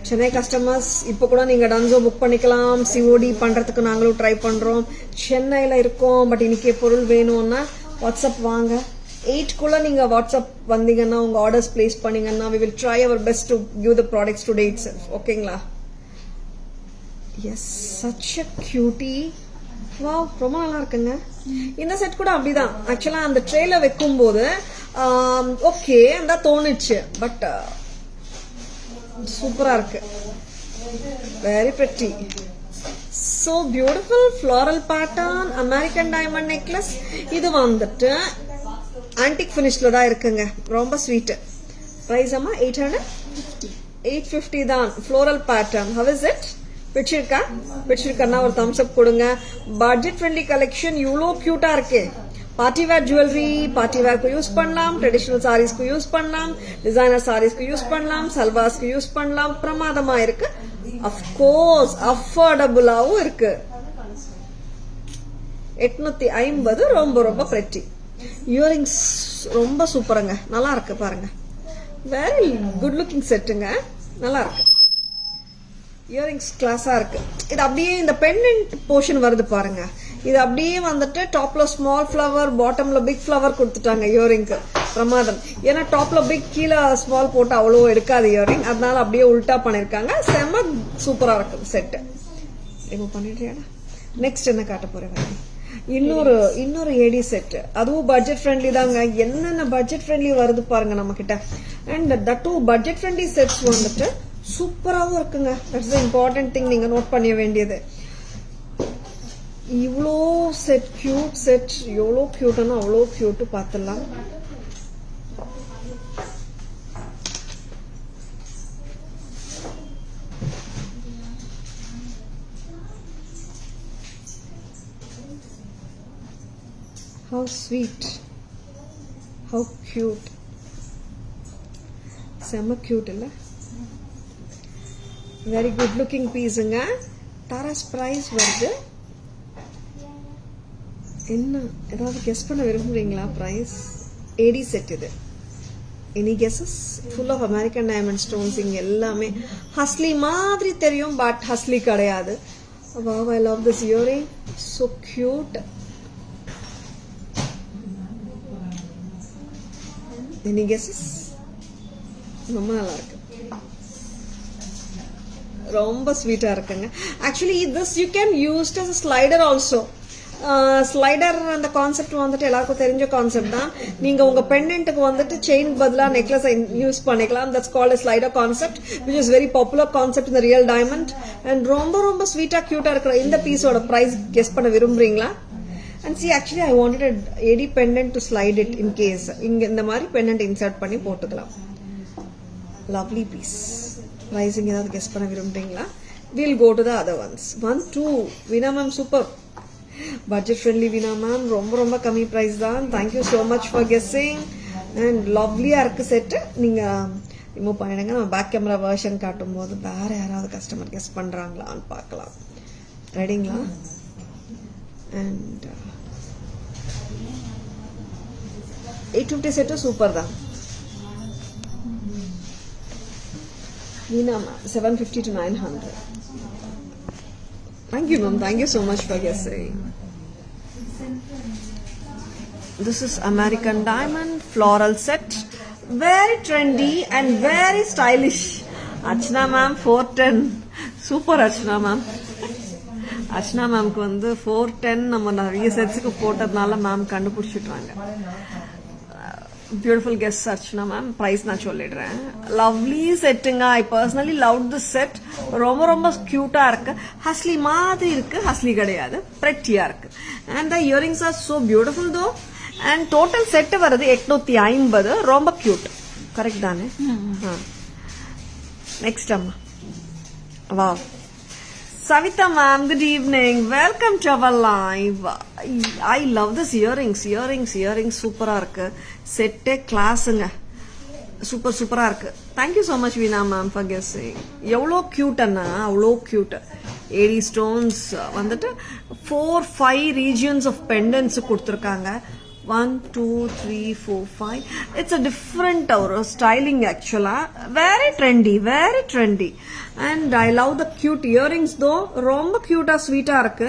Speaker 1: Chennai customers இப்போ கூட நீங்க டன்சோ புக் பண்ணிக்கலாம். சிஓடி பண்றதுக்கு நாங்களும் ட்ரை பண்றோம். சென்னையில இருக்கோம், பட் இன்னைக்கு பொருள் வேணும்னா வாட்ஸ்அப் வாங்க. 8 நீங்க வாட்ஸ்அப் வந்தீங்கன்னா உங்க ஆர்டர்ஸ் பிளேஸ் பண்ணீங்கன்னா we will try our best to give the products today itself. ஓகேங்களா? Yes, such a cutie. Wow, ரொம்ப நல்லா இருக்குங்க. இந்த செட் கூட அப்படிதான். ஆக்சுவலா அந்த ட்ரேல வைக்கும் போது ஓகே தான் தோணுச்சு, பட் சூப்பரா இருக்கு. Very pretty. so beautiful floral pattern American diamond necklace. இது வந்துட்டு ஆன்டிக் ஃபினிஷ்ல தான் இருக்குங்க. ரொம்ப ஸ்வீட். பிரைஸ் அம்மா 850 தான். floral pattern. how is it? பிடிச்சிருக்கா ஒரு thumbs up கொடுங்க. பட்ஜெட் ஃப்ரெண்ட்லி கலெக்ஷன் இவ்வளோ கியூட்டா இருக்கு. பார்ட்டி வேர் ஜுவல்லரி, பார்ட்டி வேர்க்கு யூஸ் பண்ணலாம், ட்ரெடிஷனல் சாரீஸ்க்கு யூஸ் பண்ணலாம், டிசைனர் சாரீஸ்க்கு யூஸ் பண்ணலாம், சல்வாஸ்க்கு யூஸ் பண்ணலாம். பிரமாதமா இருக்கு. அஃப்கோர்ஸ் அஃபோர்டபுளாவும் இருக்கு. 850 ரொம்ப ரொம்ப பிரெட்டி. இயரிங்ஸ் ரொம்ப சூப்பருங்க. நல்லா இருக்கு பாருங்க. வெரி குட் லுக்கிங் செட்டுங்க. நல்லா இருக்கு. இயரிங்ஸ் கிளாஸா இருக்கு. இது அப்படியே இந்த பெண்டன்ட் போர்ஷன் வருது பாருங்க. இது அப்படியே வந்துட்டு டாப்ல ஸ்மால் ஃபிளவர், பாட்டம்ல பிக் ஃபிளவர் கொடுத்துட்டாங்க இயரிங்க்கு. பிரமாதம். ஏன்னா டாப்ல பிக், கீழே ஸ்மால் போட்டு அவ்வளோ எடுக்காது இயரிங். அதனால அப்படியே உல்டா பண்ணிருக்காங்க. செம்ம சூப்பரா இருக்கு செட்டு. ரிமூவ் பண்ணிடுறியாடா? நெக்ஸ்ட் என்ன காட்ட போறேன்? இன்னொரு ஏடி செட். அதுவும் பட்ஜெட் ஃப்ரெண்ட்லி தாங்க. என்னென்ன பட்ஜெட் ஃப்ரெண்ட்லி வருது பாருங்க நம்ம கிட்ட. And that budget friendly sets வந்துட்டு சூப்பராகவும் இருக்குங்க. தட்ஸ் த இம்பார்ட்டன்ட் திங் நீங்க நோட் பண்ண வேண்டியது. இவ்வளோ செட், கியூட் செட், எவ்வளோ கியூட்னா அவ்வளோ கியூட்டு பார்த்துடலாம். how sweet, how cute. செம்ம கியூட் இல்ல? வெரி குட் லுக்கிங் பீஸுங்க. டாரஸ் பிரைஸ் வருது என்ன? ஏதாவது கெஸ் பண்ண விரும்புறீங்களா? பிரைஸ் ஏடி செட் இது. Any guesses? Full of American diamond stones. இங்க எல்லாமே ஹஸ்லி மாதிரி தெரியும், பட் ஹஸ்லி கிடையாது. Wow, I love this earring. so cute. Any guesses? ரொம்ப நல்லா இருக்கு. ரொம்ப ஸ்வீட்டா இருக்குங்க. Actually this you can use as a slider also. Slider அந்த கான்செப்ட் வந்துட்டு எல்லாருக்கும் தெரிஞ்ச கான்செப்ட் தான். நீங்க உங்க பெண்டன்ட்டுக்கு வந்துட்டு செயின் பதிலா நெக்லஸ் யூஸ் பண்ணிக்கலாம். That's called slider concept which is very popular concept in the real diamond. and ரொம்ப ரொம்ப ஸ்வீட்டா கியூட்டா இருக்கிற இந்த பீஸோட பிரைஸ் கெஸ் பண்ண விரும்புறீங்களா? And see, actually I wanted a AD pendant to slide it in case. இங்க இந்த மாதிரி pendant insert பண்ணி போட்டுக்கலாம். Lovely piece. Pricing ஏதாவது கெஸ் பண்ண விரும்புறீங்களா? We'll go to the other ones. 1 2 Veena ma'am, super. Budget friendly Veena ma'am, ரொம்ப ரொம்ப கம்மி பிரைஸ் தான். Thank you so much for guessing. And lovely-ஆ இருக்கு செட். நீங்க ரிமூவ் பண்ணிடுங்க. நம்ம பேக் கேமரா வெர்ஷன் காட்டும் போது வேற யாராவது கஸ்டமர் கெஸ் பண்றாங்களான்னு பார்க்கலாம். ரெடிங்களா? And 850 செட் சூப்பர் தான். Veena ma'am, 750 to 900. Thank you ma'am, thank you so much for guessing. This is American diamond floral set, very trendy and very stylish. Archana ma'am, 410. Super Archana ma'am. Archana ma'am ku vandu 410 நம்ம நிறைய செட்ஸ்க்கு போட்டதனால ma'am கண்டுபிடிச்சிட்டாங்க. Beautiful guess Archana ma'am. Price நான் சொல்லிடுறேன். Lovely setting. I personally loved this set. ரொம்ப ரொம்ப கியூட்டா இருக்கு. ஹஸ்லி மாதிரி இருக்கு, ஹஸ்லி கிடையாது, pretty-ஆ இருக்கு. And the earrings are so beautiful though. And total set வருது 850. ரொம்ப கியூட். கரெக்ட் தானே? நெக்ஸ்ட் அம்மா. Wow. Savita ma'am, good evening. Welcome to our live. I love this earrings. சூப்பரா இருக்கு. செட்டே கிளாஸுங்க. சூப்பரா இருக்கு. Thank you so much Veena ma'am for guessing. எவ்வளோ கியூட்னா அவ்வளோ கியூட். 80 stones வந்துட்டு 4-5 regions of pendants கொடுத்துருக்காங்க. 1 2 3 4 5. It's a different styling actually. Very trendy. And I love the cute earrings though. ரொம்ப கியூட்டா ஸ்வீட்டா இருக்கு.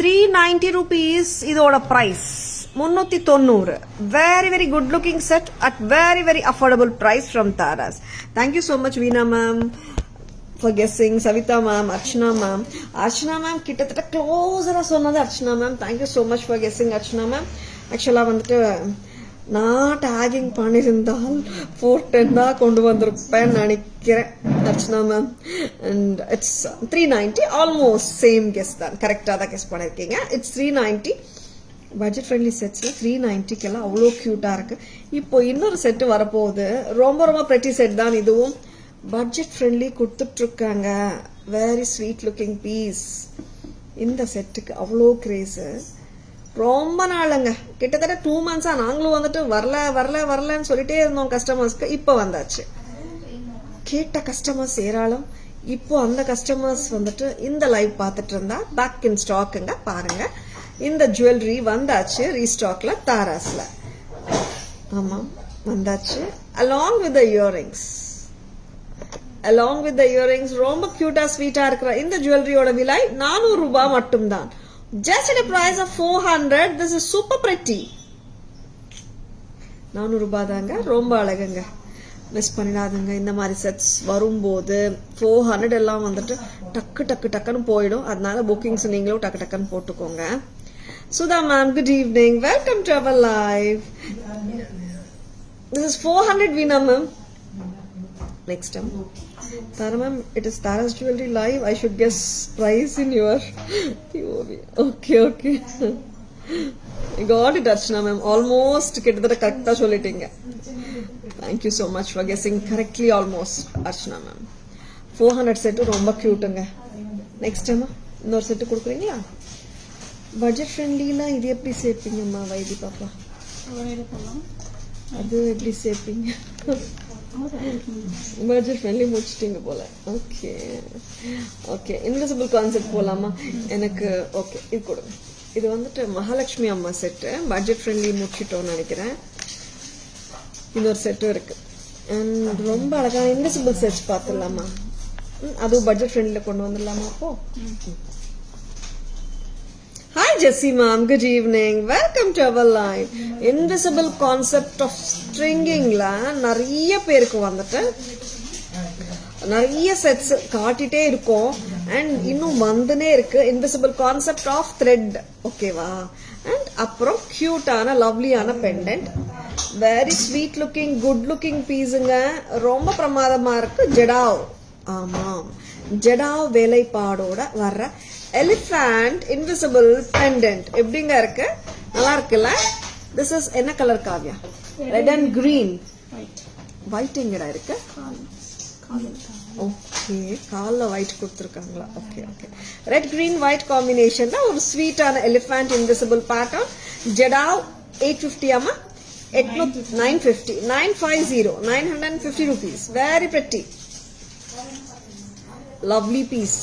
Speaker 1: 390 rupees இதோட price. 390. Very good looking set at very affordable price from Taras. Thank you so much Veena ma'am for guessing. Savita ma'am, Archana ma'am கிட்டத்தட்ட க்ளோஸரா சொன்னது Archana ma'am. Thank you so much for guessing Archana ma'am. ஆக்சுவலா வந்துட்டு நான் taking பண்ணியிருந்தால் 410 தான் கொண்டு வந்திருப்பேன் நினைக்கிறேன் Archana ma'am. And it's 390. almost same guess தான். கரெக்டா தான் கெஸ் பண்ணிருக்கீங்க. It's 390. பட்ஜெட் ஃப்ரெண்ட்லி செட்ஸ்ல 390 அவ்வளோ கியூட்டா இருக்கு. இப்போ இன்னொரு செட் வரப்போகுது. ரொம்ப பிரெட்டி செட் தான் இதுவும். பட்ஜெட் ஃப்ரெண்ட்லி கொடுத்துட்டு இருக்காங்க. Very sweet looking piece. இந்த செட்டுக்கு அவ்வளோ கிரேஸ். ரொம்ப நாளுங்க, கிட்டத்தட்ட 2 months நாங்களும் வந்துட்டு வரலன்னு சொல்லிட்டே இருந்தோம் கஸ்டமர்ஸ்க்கு. இப்போ வந்தாச்சு. கேட்ட கஸ்டமர்ஸ் ஏராளம். இப்போ அந்த கஸ்டமர்ஸ் வந்துட்டு இந்த லைவ் பார்த்துட்டு இருந்தா பேக் இன் ஸ்டாக்குங்க. பாருங்க, இந்த ஜுவல்லரி வந்தாச்சு ரீஸ்டாக்ல தாராஸ்ல. ஆமா வந்தாச்சு. along with the earrings ரொம்ப கியூட்டா ஸ்வீட்டா இருக்கிற இந்த ஜுவல்லரியோட விலை 400 ரூபாய் மட்டும்தான். just at a price of 400. this is super pretty. 400 ரூபாய் தாங்க. ரொம்ப அழகுங்க. மிஸ் பண்ணிடாதுங்க. இந்த மாதிரி செட்ஸ் வரும்போது 400 எல்லாம் வந்துட்டு டக்குன்னு போயிடும். அதனால புக்கிங்ஸ் நீங்களும் டக்குன்னு போட்டுக்கோங்க. Sudha ma'am, good evening. Welcome to our live. This is 400 Veena ma'am. Next time. Tara ma'am, it is Tara's Jewelry live. I should guess price in your POV. Okay. I got it Archana ma'am. Almost கிட்டத்தட்ட கரெக்டா சொல்லிட்டீங்க. Thank you so much for guessing correctly almost Archana ma'am. 400 set ரொம்ப கியூட்டுங்க. Next time இன்னொரு set கொடுக்குறீங்களா? Budget ஃப்ரெண்ட்லில இது எப்படி சேர்ப்பீங்கம்மா why this பாப்பா? அது எப்படி சேர்ப்பீங்க? பட்ஜெட் ஃப்ரெண்ட்லி முடிச்சிட்டீங்க போல. ஓகே இன்விசிபிள் கான்செப்ட் போலாமா? எனக்கு ஓகே இது கொடுங்க. இது வந்துட்டு மகாலட்சுமி அம்மா செட்டு. பட்ஜெட் ஃப்ரெண்ட்லி முடிச்சிட்டோம்னு நினைக்கிறேன். இன்னொரு செட்டும் இருக்கு. அண்ட் ரொம்ப அழகான இன்விசிபிள் செட்ஸ் பார்த்துடலாமா? அதுவும் பட்ஜெட் ஃப்ரெண்ட்லில கொண்டு வந்துடலாமா? அப்போ Hi Jessie ma'am, good evening. Welcome to our live. Invisible concept of stringing la நிறைய பேருக்கு வந்துட்டு நிறைய செட்ஸ் காட்டிட்டே இருக்கும் அண்ட் இன்னும் வந்துனே இருக்கு. இன்விசிபிள் கான்செப்ட் ஆஃப் த்ரெட், ஓகேவா? அண்ட் அப்புறம் கியூட்டான லவ்லியான pendant, very sweet looking good looking பீஸுங்க, ரொம்ப பிரமாதமா இருக்கு. ஜெடாவ், ஆமாம், ஜெடாவ் வேலைப்பாடோட வர்ற எலிஃபண்ட் இன்விசிபிள் பெண்டன்ட் எப்படிங்க இருக்கு? நல்லா இருக்குல்ல? திஸ் இஸ் என்ன colour Kavya? Red and green. White எங்கடா இருக்கு? ஓகே, கால்ல ஒயிட் கொடுத்துருக்காங்களா? Okay okay, red green white காம்பினேஷன்ல ஒரு ஸ்வீட்டான எலிஃபண்ட் இன்விசிபிள் பேட்டர்ன். ஜெடாவ் 850 ஆமா, 950 950 950 rupees. Very pretty lovely piece.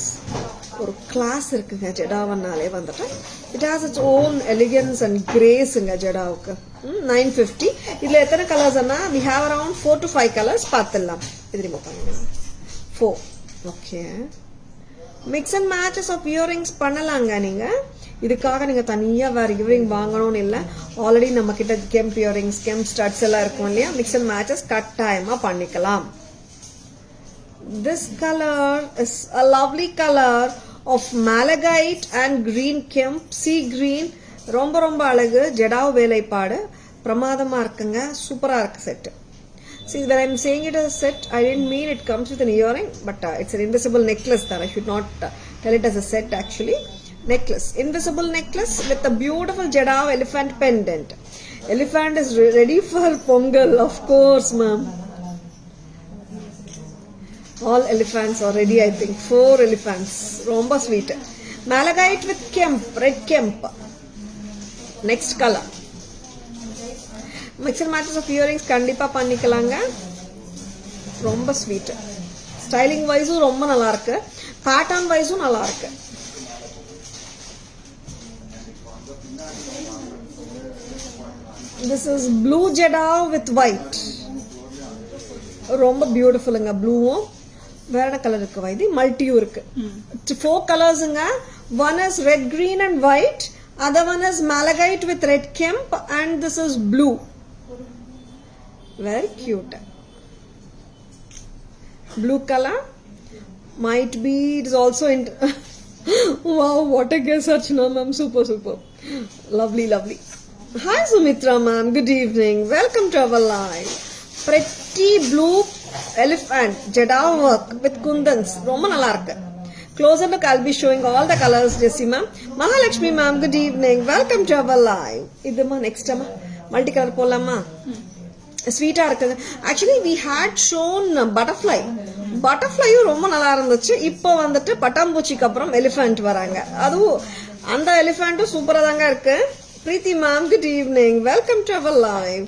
Speaker 1: ஒரு கிளாஸ் இருக்குங்க ஜெடாவனாலே வந்துட்டு. It has its own elegance and கிரேஸுங்க ஜெடாவுக்கு. 950. இதுல எத்தனை கலர்ஸ்னா we have around 4 to 5 colours பார்த்துடலாம். இது ரிமூவ் பண்ணுங்க. 4. Okay, mix and matches of earrings பண்ணலாங்க நீங்க. இதுக்காக நீங்க தனியா வேற இயரிங் வாங்கணும்னு இல்லை. ஆல்ரெடி நம்ம கிட்ட கெம்ப் இயரிங்ஸ் கெம்ப் ஸ்டட்ஸ் எல்லாம் இருக்கும் இல்லையா? மிக்ஸ் அண்ட் மேட்சஸ் கட்டாயமா பண்ணிக்கலாம். This color is a lovely color of malachite and green kemp, sea green. ரொம்ப ரொம்ப அழகு. ஜெடாவ் வேலைப்பாடு பிரமாதமா இருக்குங்க. சூப்பரா இருக்கு set. See, when I'm saying it as a set, I didn't mean it comes with an earring, but it's an invisible necklace that I should not tell it as a set actually. Necklace, invisible necklace with a beautiful Jadav elephant pendant. Elephant is ready for Pongal, of course, ma'am. All elephants are ready, I think. 4 elephants. Romba sweet. Malachite with kemp, red kemp. Next color. Mix and matches of earrings கண்டிப்பா பண்ணிக்கலாங்க. ரொம்ப sweet. Styling வைஸும் ரொம்ப நல்லா இருக்கு. Pattern வைஸும் நல்லா இருக்கு. This is blue Jadav with white. ரொம்ப பியூட்டிஃபுல்லுங்க. ப்ளூவும் வேற கலர் இருக்கு, வைதி மல்டியும் இருக்கு. 4 கலர்ஸுங்க. One is red, green and white. Other one is malachite with red kemp and this is blue. Very cute. Blue color. Might be it is also in wow, what a guess, Archana ma'am. Super super. Lovely lovely. Hi Sumitra ma'am, good evening. Welcome to our live. Pretty blue elephant Jadav work with kundans. ரொம்ப நல்லா இருக்கு. Closer look, I'll be showing all the colors. Jessie ma'am. Mahalakshmi ma'am, good evening. Welcome to our live. இதுமா next அம்மா multi colour போலாமா? ஸ்வீட்டா இருக்குது. Actually we had shown butterfly. பட்டர்ஃப்ளையும் ரொம்ப நல்லா இருந்துச்சு. இப்போ வந்துட்டு பட்டாம்பூச்சிக்கு அப்புறம் எலிஃபண்ட் வராங்க. அதுவும் அந்த எலிஃபண்ட்டும் சூப்பரா தாங்க இருக்கு. Preethi ma'am, good evening. Welcome to our live.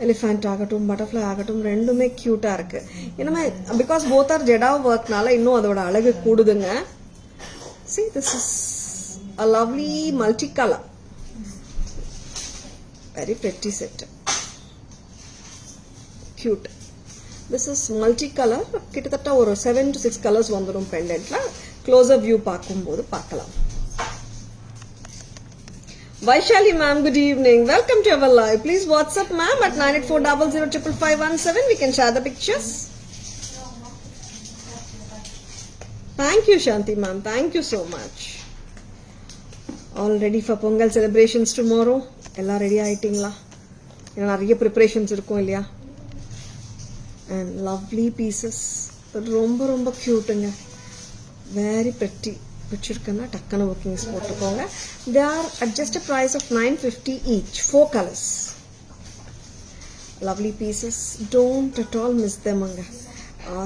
Speaker 1: Elephant ஆகட்டும் பட்டர்ஃப்ளை ஆகட்டும் ரெண்டுமே கியூட்டா இருக்கு. ஏன்னா பிகாஸ் போத் ஆர் ஜெடாவ் ஒர்க்னால இன்னும் அதோட அழகு கூடுதுங்க. See, this is a lovely multicolor. Very pretty set. Cute. This is multicolor. கிட்டத்தட்ட ஒரு 7 to 6 கலர்ஸ் வந்துடும் பெண்டன்ட்ல. க்ளோசர் வியூ பார்க்கும்போது பார்க்கலாம். Vaishali ma'am, good evening. Welcome to our live. Please WhatsApp ma'am at 9840055517. We can share the pictures. Thank you Shanti ma'am. Thank you so much. All ready for Pongal celebrations tomorrow? எல்லாம் ready ஆயிட்டீங்களா? ஏன்னா நிறைய preparations இருக்கும் இல்லையா? And lovely pieces. ரொம்ப ரொம்ப கியூட்டுங்க. Very pretty. பிடிச்சிருக்குன்னா டக்குன்னு புக்கிங்ஸ் போட்டுக்கோங்க. They are at just a price of 950 each. 4 colors. Lovely pieces. Don't at all miss them அங்க.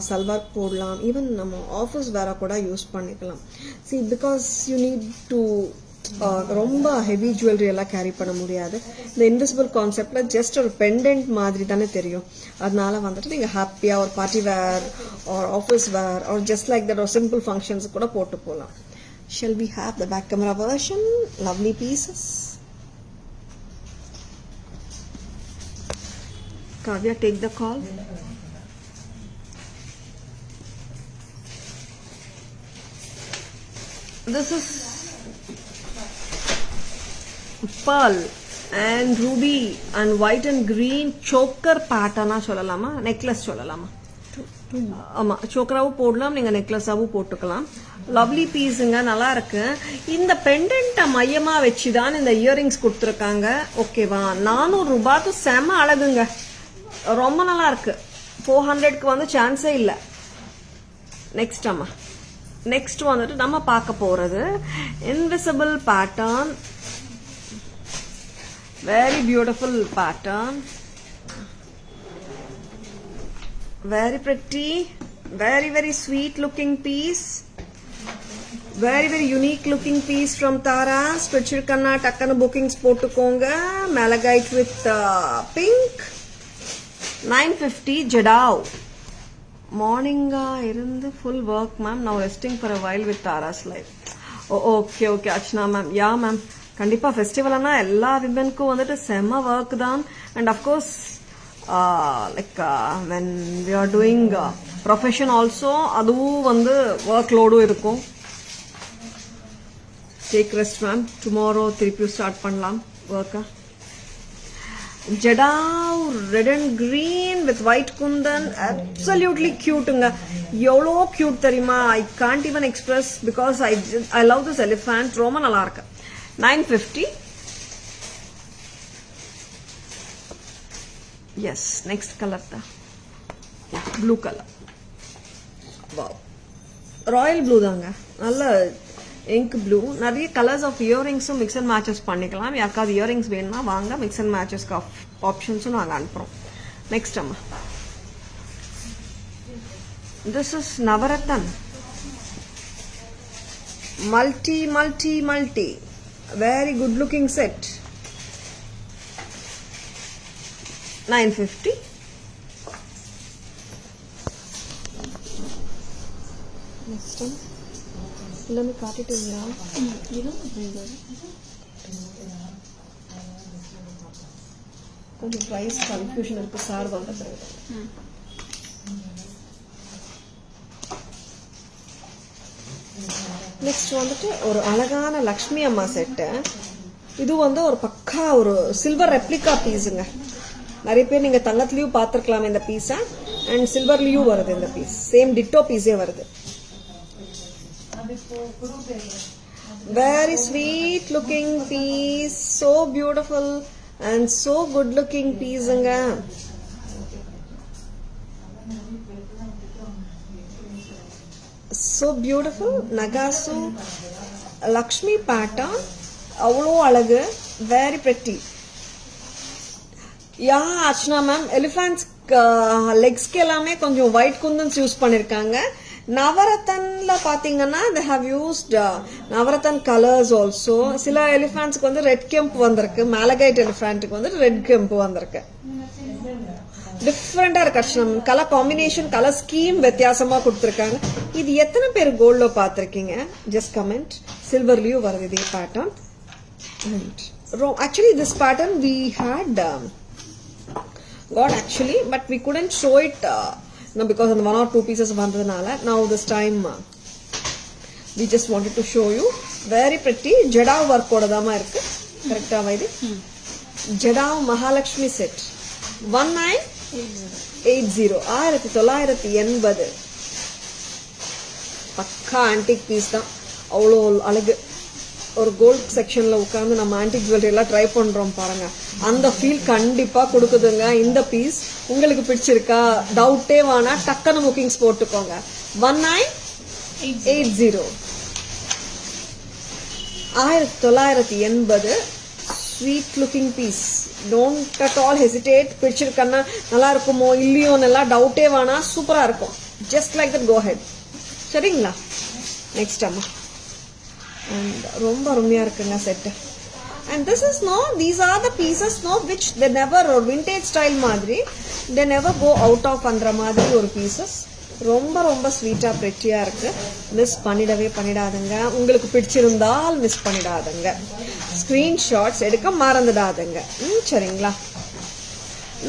Speaker 1: சல்வார் போடலாம். ஈவன் நம்ம ஆஃபீஸ் வேற கூட யூஸ் பண்ணிக்கலாம். See, because you need to ரொம்ப ஹெவி ஜுவல்லரி எல்லாம் கேரி பண்ண முடியாது. இந்த இன்விசிபிள் கான்செப்ட்ல ஜஸ்ட் ஒரு பெண்டன்ட் மாதிரி தானே தெரியும். அதனால வந்துட்டு நீங்க ஹாப்பியா ஒரு party wear or office wear or just like that ஒரு சிம்பிள் ஃபங்க்ஷன்ஸ் கூட போட்டு போகலாம். Shall we have the back camera version? Lovely pieces. Kavya, take the call. This is pearl and ruby and white and green choker pattern சொல்லலாமா? necklace சொல்லலாமா? ஆமாம், சோக்கராவும் போடலாம், நீங்கள் நெக்லஸாகவும் போட்டுக்கலாம். லவ்லி பீஸுங்க, நல்லா இருக்கு. இந்த பெண்டன்ட்டை மையமாக வச்சு தான் இந்த இயரிங்ஸ் கொடுத்துருக்காங்க. ஓகேவா, 400 ரூபாய்க்கு செம அழகுங்க, ரொம்ப நல்லா இருக்கு. 400க்கு வந்து சான்ஸே இல்லை. நெக்ஸ்ட் அம்மா, நெக்ஸ்ட் வந்துட்டு நம்ம பார்க்க போகிறது invisible pattern. Very beautiful pattern, very pretty, very sweet looking piece, very unique looking piece from Tara. Pichirkanna takkana bookings potukonga. Malachite with pink, 950 Jadao. Morning irundhu full work ma'am, now resting for a while with Tara's life. Oh, okay Archana ma'am. Yeah ma'am, kandipa festival ana ella women ku vandittu sema work dhaan. And of course when we are doing profession also அதுவும் வந்து work load இருக்கும். Take rest ma'am, tomorrow திருப்பி start பண்ணலாம் work. Jadao red and green with white kundan, absolutely cuteங்க. எவ்வளோ cute தெரியுமா, I can't even express because I love this elephant. ரொம்ப நல்லா இருக்கு. 950. Yes, next color tha blue color. Wow, royal blue தாங்க, நல்ல ink blue. நிறைய colours of இயரிங்ஸும் mix and matches பண்ணிக்கலாம். யாருக்காவது இயரிங்ஸ் வேணும்னா வாங்க, மிக்ஸ் அண்ட் மேட்சஸ்க்கு ஆப்ஷன்ஸும் நாங்கள் அனுப்புகிறோம். நெக்ஸ்ட் அம்மா, this is navratan multi very good looking set. 950. Next one. எல்லாமே காட்டிட்டீங்களா? கொஞ்சம் ப்ரைஸ் கன்ஃபியூஷன் இருக்கு சார் வந்த பிறகு. நெக்ஸ்ட் வந்துட்டு ஒரு அழகான லக்ஷ்மி அம்மா செட்டு. இது வந்து ஒரு பக்கா ஒரு சில்வர் ரெப்ளிகா பீஸுங்க. நிறைய பேர் நீங்க தங்கத்துலயும் பார்த்துருக்கலாம் இந்த பீஸை, அண்ட் சில்வர்லயும் வருது இந்த பீஸ். சேம் டிட்டோ பீஸே வருது. Very sweet looking piece, so beautiful and so good looking piece anga. So beautiful. Nagasu Lakshmi pattern, avlo alagu, very pretty. Yeah, Archana ma'am, elephants legs ku ellame konjam white kundans use pannirukanga. நவரத்தன்ல பாத்தீங்கன்னா they have used navratan colours also. சில எலிஃபண்ட்ஸ்க்கு வந்து red கெம்ப் வந்திருக்கு, malachite எலிஃபண்ட்டுக்கு வந்து red கெம்ப் வந்திருக்கு. டிஃப்ரெண்டா இருக்கு. Colour combination, colour scheme வித்தியாசமா கொடுத்துருக்காங்க. இது எத்தனை பேர் கோல்ட்ல பாத்திருக்கீங்க? Just comment. சில்வர்லயும் வருது இதே pattern. Actually this pattern we had got actually, but we couldn't show it because on 1 or 2 pieces vandadanaala. Now this time we just wanted to show you. Very pretty Jadao work odadama irukku. Correct ah idu Jadao Mahalakshmi set 1980 1980 பக்கா antique piece தான். அவ்வளோ அழகு. ஒரு gold செக்ஷன்ல உட்காந்து நம்ம antique jewellery எல்லாம் try பண்றோம் பாருங்க, அந்த ஃபீல் கண்டிப்பா கொடுக்குதுங்க இந்த பீஸ். உங்களுக்கு பிடிச்சிருக்கா? டவுட்டே வேணா, டக்குனு புக்கிங்ஸ் போட்டுக்கோங்க. 1980 1980 sweet looking piece. Don't at all hesitate. பிடிச்சிருக்கன்னா நல்லா இருக்குமோ இல்லையோன்னெல்லாம் டவுட்டே வேணா, சூப்பரா இருக்கும். Just like that, go ahead. சரிங்களா? நெக்ஸ்ட் அம்மா, and ரொம்ப அருமையா இருக்குங்க set. and this is no, these are the pieces no which they never, or vintage style மாதிரி they never go out of andra மாதிரி ஒரு pieces. ரொம்ப ரொம்ப ஸ்வீட்டா பிரெட்டியா இருக்கு. மிஸ் பண்ணிடாதீங்க. உங்களுக்கு பிடிச்சிருந்தால் மிஸ் பண்ணிடாதீங்க. ஸ்கிரீன்ஷாட்ஸ் எடுக்க மறந்துடாதீங்க. சரிங்களா?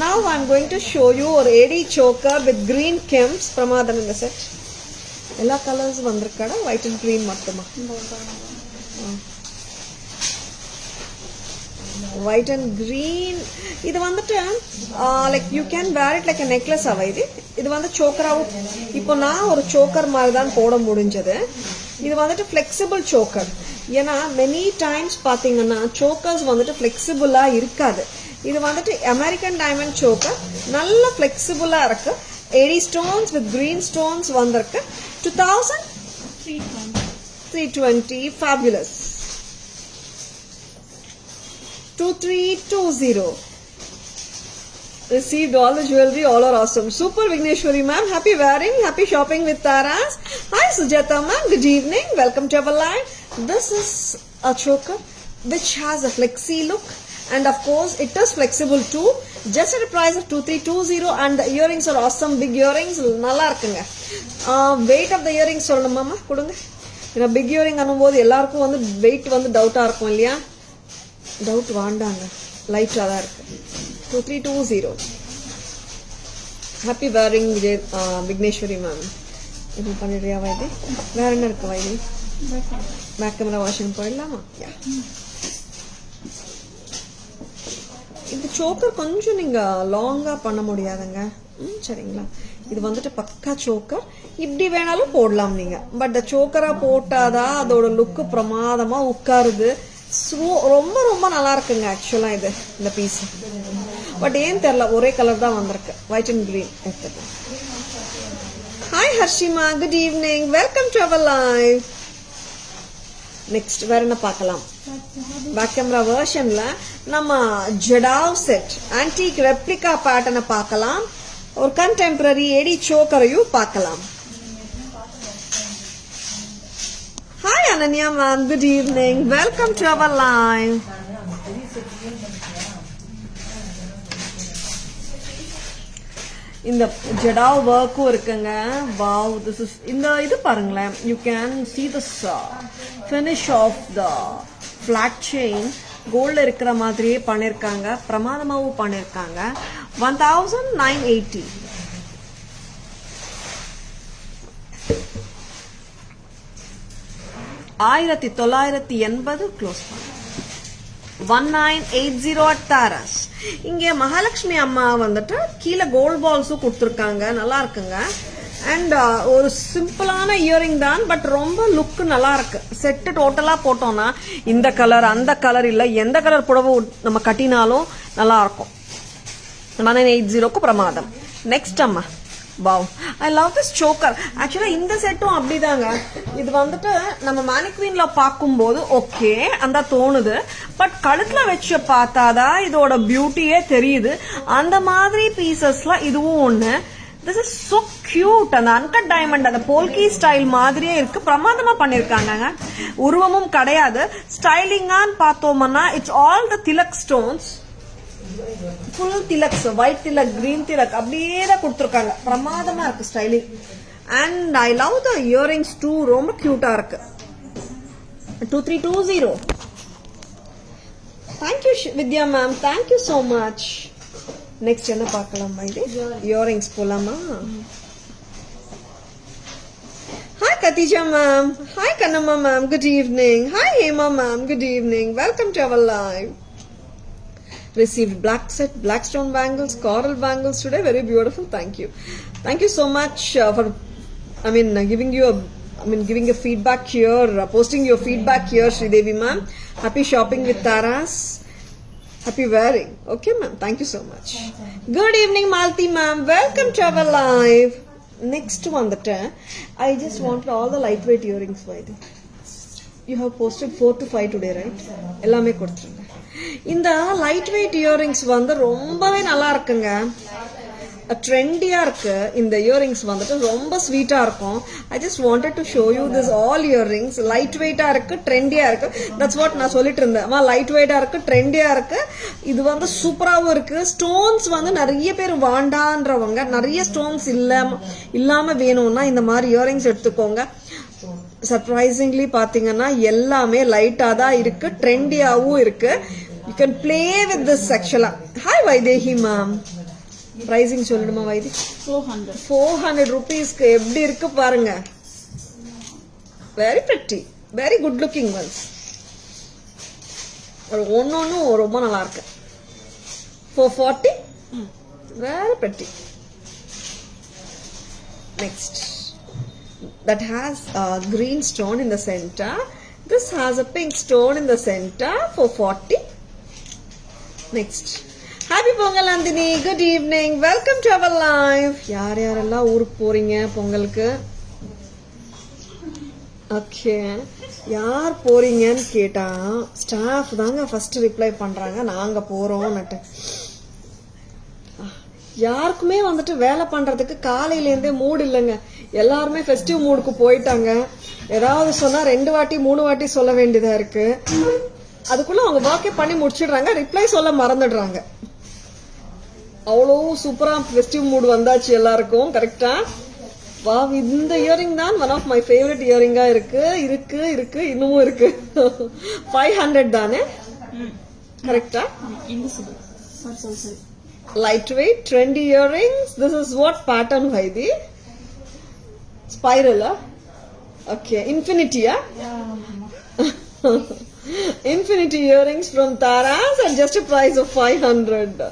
Speaker 1: now I'm going to show you ஒரு AD choker with green kems. பிரமாதம் இந்த செட். எல்லா கலர்ஸ் வந்திருக்கா? ஒயிட் அண்ட் கிரீன் மட்டுமா? white and green. இது வந்துட்டு like you can wear it like necklace ஆவா இது வந்து சோக்கராகவும் இப்போ நான் ஒரு சோக்கர் மாதிரி தான் போட முடிஞ்சது. இது வந்துட்டு ஃப்ளெக்சிபிள் சோக்கர். ஏன்னா மெனி டைம்ஸ் பார்த்தீங்கன்னா சோக்கர்ஸ் வந்துட்டு ஃப்ளெக்சிபிளாக இருக்காது. இது வந்துட்டு அமெரிக்கன் டைமண்ட் சோக்கர், நல்ல ஃப்ளெக்சிபிளாக இருக்கு. 80 ஸ்டோன்ஸ் வித் கிரீன் ஸ்டோன்ஸ் வந்திருக்கு. 2320. Fabulous. 2320. Received all the jewelry, all are awesome. Super Vigneshwari ma'am, happy wearing, happy shopping with Taras. Hi Sujata ma'am, good evening, welcome to our live. This is a choker which has a flexi look, and of course it is flexible too. Just at a price of 2320, and the earrings are awesome, big earrings. நல்லா இருக்குங்க. Weight of the earrings சொல்லணுமா அம்மா? கொடுங்க. ஏன்னா big earring அனும்போது எல்லாருக்கும் வந்து wait வந்து டவுட்டாக இருக்கும் இல்லையா? டவுட் வாண்டாங்க, லைட்டாக தான் இருக்கு. 2320. Happy wearing Vigneshwari ma'am. இது பண்ணிடுறியா வைதி? வேற என்ன இருக்கு வைதி? பேக் கேமரா வாஷிங் போயிடலாமா? இந்த சோக்கர் கொஞ்சம் நீங்கள் லாங்காக பண்ண முடியாதுங்க. சரிங்களா? இது வந்துட்டு பக்கா சோக்கர். இப்படி வேணாலும் போடலாம் நீங்க. பட் இந்த சோக்கரா போட்டாதான் அதோட லுக்கு பிரமாதமா உட்காருது. ரொம்ப ரொம்ப நல்லா இருக்குங்க ஆக்சுவலா இது இந்த பீஸ். பட் ஏன் தெரியல, ஒரே கலர் தான் வந்திருக்கு, white and green. Hi Harshima, good evening, welcome to our live. Next வேற என்ன பார்க்கலாம்? பேக் கேமரா வெர்ஷன்ல நம்ம ஜடாவ் செட் ஆன்டிக் ரெப்ளிகா பேட்டர்னை பார்க்கலாம். ஒரு கண்டெம்பரரி எடி சோக்கரையும் பார்க்கலாம். Hi Ananya ma'am, good evening, welcome to our live. இந்த ஜடாவ் ஒர்க்கும் இருக்குங்க. வாவ், திஸ் இஸ் இந்த இது பாருங்களேன். You can see this finish of the flat chain. கோல்ட்ல இருக்கிற மாதிரியே பண்ணிருக்காங்க, பிரமாதமாவும் பண்ணிருக்காங்க. 1980. Close 1980 at Taras. இங்க மகாலட்சுமி அம்மா வந்துட்டு கீழே கோல்ட் பால்ஸும் கொடுத்துருக்காங்க, நல்லா இருக்குங்க. அண்ட் ஒரு சிம்பிளான இயரிங் தான், பட் ரொம்ப லுக் நல்லா இருக்கு. செட்டு டோட்டலா போட்டோம்னா இந்த கலர் அந்த கலர் இல்ல, எந்த கலர் புடவை நம்ம கட்டினாலும் நல்லா இருக்கும். 1980க்கு பிரமாதம். நெக்ஸ்ட் அம்மா, wow, I love this choker. ஆக்சுவலா இந்த செட்டும் அப்படிதாங்க. இது வந்துட்டு நம்ம மேனிக்வீன்ல பார்க்கும்போது ஓகே அந்த தோணுது, பட் கழுத்துல வச்சு பார்த்தாதான் இதோட பியூட்டியே தெரியுது. அந்த மாதிரி பீசஸ்ல இதுவும் ஒண்ணு. This is so cute. அந்த அன்கட் டைமண்ட் அந்த போல்கி ஸ்டைல் மாதிரியே இருக்கு, பிரமாதமா பண்ணிருக்காங்க. உருவமும் கிடையாது, ஸ்டைலிங்கான்னு பார்த்தோம்னா it's all the tilak stones, full tilaks, white tilak, green tilak அப்படியே தான் கொடுத்துருக்காங்க. பிரமாதமா இருக்கு styling. And I love the earrings too, ரொம்ப கியூட்டா இருக்கு. 2320. Thank you Vidya ma'am, thank you so much. Next என்ன பார்க்கலாமா? இது இயரிங்ஸ் போலாமா? Hi Khadija ma'am, hi Kannamma ma'am, good evening. Hi Hema ma'am, good evening, welcome to our live. Received black set, black stone bangles, coral bangles today, very beautiful. Thank you so much for giving a feedback here, posting your feedback here, Sridevi ma'am. Happy shopping with Taras, happy wearing. Okay ma'am, thank you so much. Good evening Malti ma'am, welcome to our live. Next one, I just wanted all the lightweight earrings. You have posted 4 to 5 today, right? எல்லாமே கொடுத்துருங்க. இந்த light weight earrings வந்து ரொம்பவே நல்லா இருக்குங்க, ட்ரெண்டியா இருக்கு. இந்த earrings வந்துட்டு ரொம்ப ஸ்வீட்டா இருக்கும். I just wanted to show you this all earrings. Light வெயிட்டா இருக்கு, ட்ரெண்டியா இருக்கு. தட்ஸ் வாட் நான் சொல்லிட்டு இருந்தேன். லைட் வெயிட்டா இருக்கு, ட்ரெண்டியா இருக்கு. இது வந்து சூப்பராகவும் இருக்கு. ஸ்டோன்ஸ் வந்து நிறைய பேர் வாண்டான்றவங்க, நிறைய ஸ்டோன்ஸ் இல்லாம வேணும்னா இந்த மாதிரி இயரிங்ஸ் எடுத்துக்கோங்க. சர்ப்ரைசிங்லி பாத்தீங்கன்னா எல்லாமே லைட்டா தான் இருக்கு, ட்ரெண்டியாவும் இருக்கு. You can play with this ஆக்சுவலா. ஹாய் வைதேஹி மேம், பிரைசிங் சொல்லணுமா வைதி? 400 rupeesக்கு எப்படி இருக்கு பாருங்க. Very pretty, very good looking ones. ஒன்னொன்னும் ரொம்ப நல்லா இருக்கு. 440 very pretty. Next, that has a green stone in the center. This has a pink stone in the center. 440. Next, happy Pongal Nandini, good evening, welcome to our live. யாரெல்லாம் ஊருக்கு போறீங்க பொங்கலுக்கு? Okay, யார் போறீங்கன்னு கேட்டா ஸ்டாஃப் தாங்க first reply பண்றாங்க, நாங்க போறோம்னுட்டு. யாருக்குமே வந்துட்டு வேலை பண்றதுக்கு காலையில இருந்தே மூடு இல்லைங்க. எல்லாருமே ஃபெஸ்டிவ் மூடுக்கு போயிட்டாங்க. ஏதாவது சொன்னா 2 வாட்டி 3 வாட்டி சொல்ல வேண்டியதா இருக்கு. அதுக்குள்ள அவங்க வாக்கே பண்ணி முடிச்சிடுறாங்க, ரிப்ளை சொல்ல மறந்துடுறாங்க. அவ்வளோ சூப்பரா ஃபெஸ்டிவ் மூடு வந்தாச்சு எல்லாருக்கும். கரெக்டா? வா, இந்த இயரிங் தான் ஒன் ஆஃப் மை ஃபேவரட் இயரிங்கா இருக்கு. இருக்கு இருக்கு இன்னமும் இருக்கு. 500 தானே? கரெக்டா? Lightweight, trendy earrings. This is what pattern, Vaidi? Spiral, huh? Okay, infinity, huh? Yeah. Infinity earrings from Taras at just a price of 500.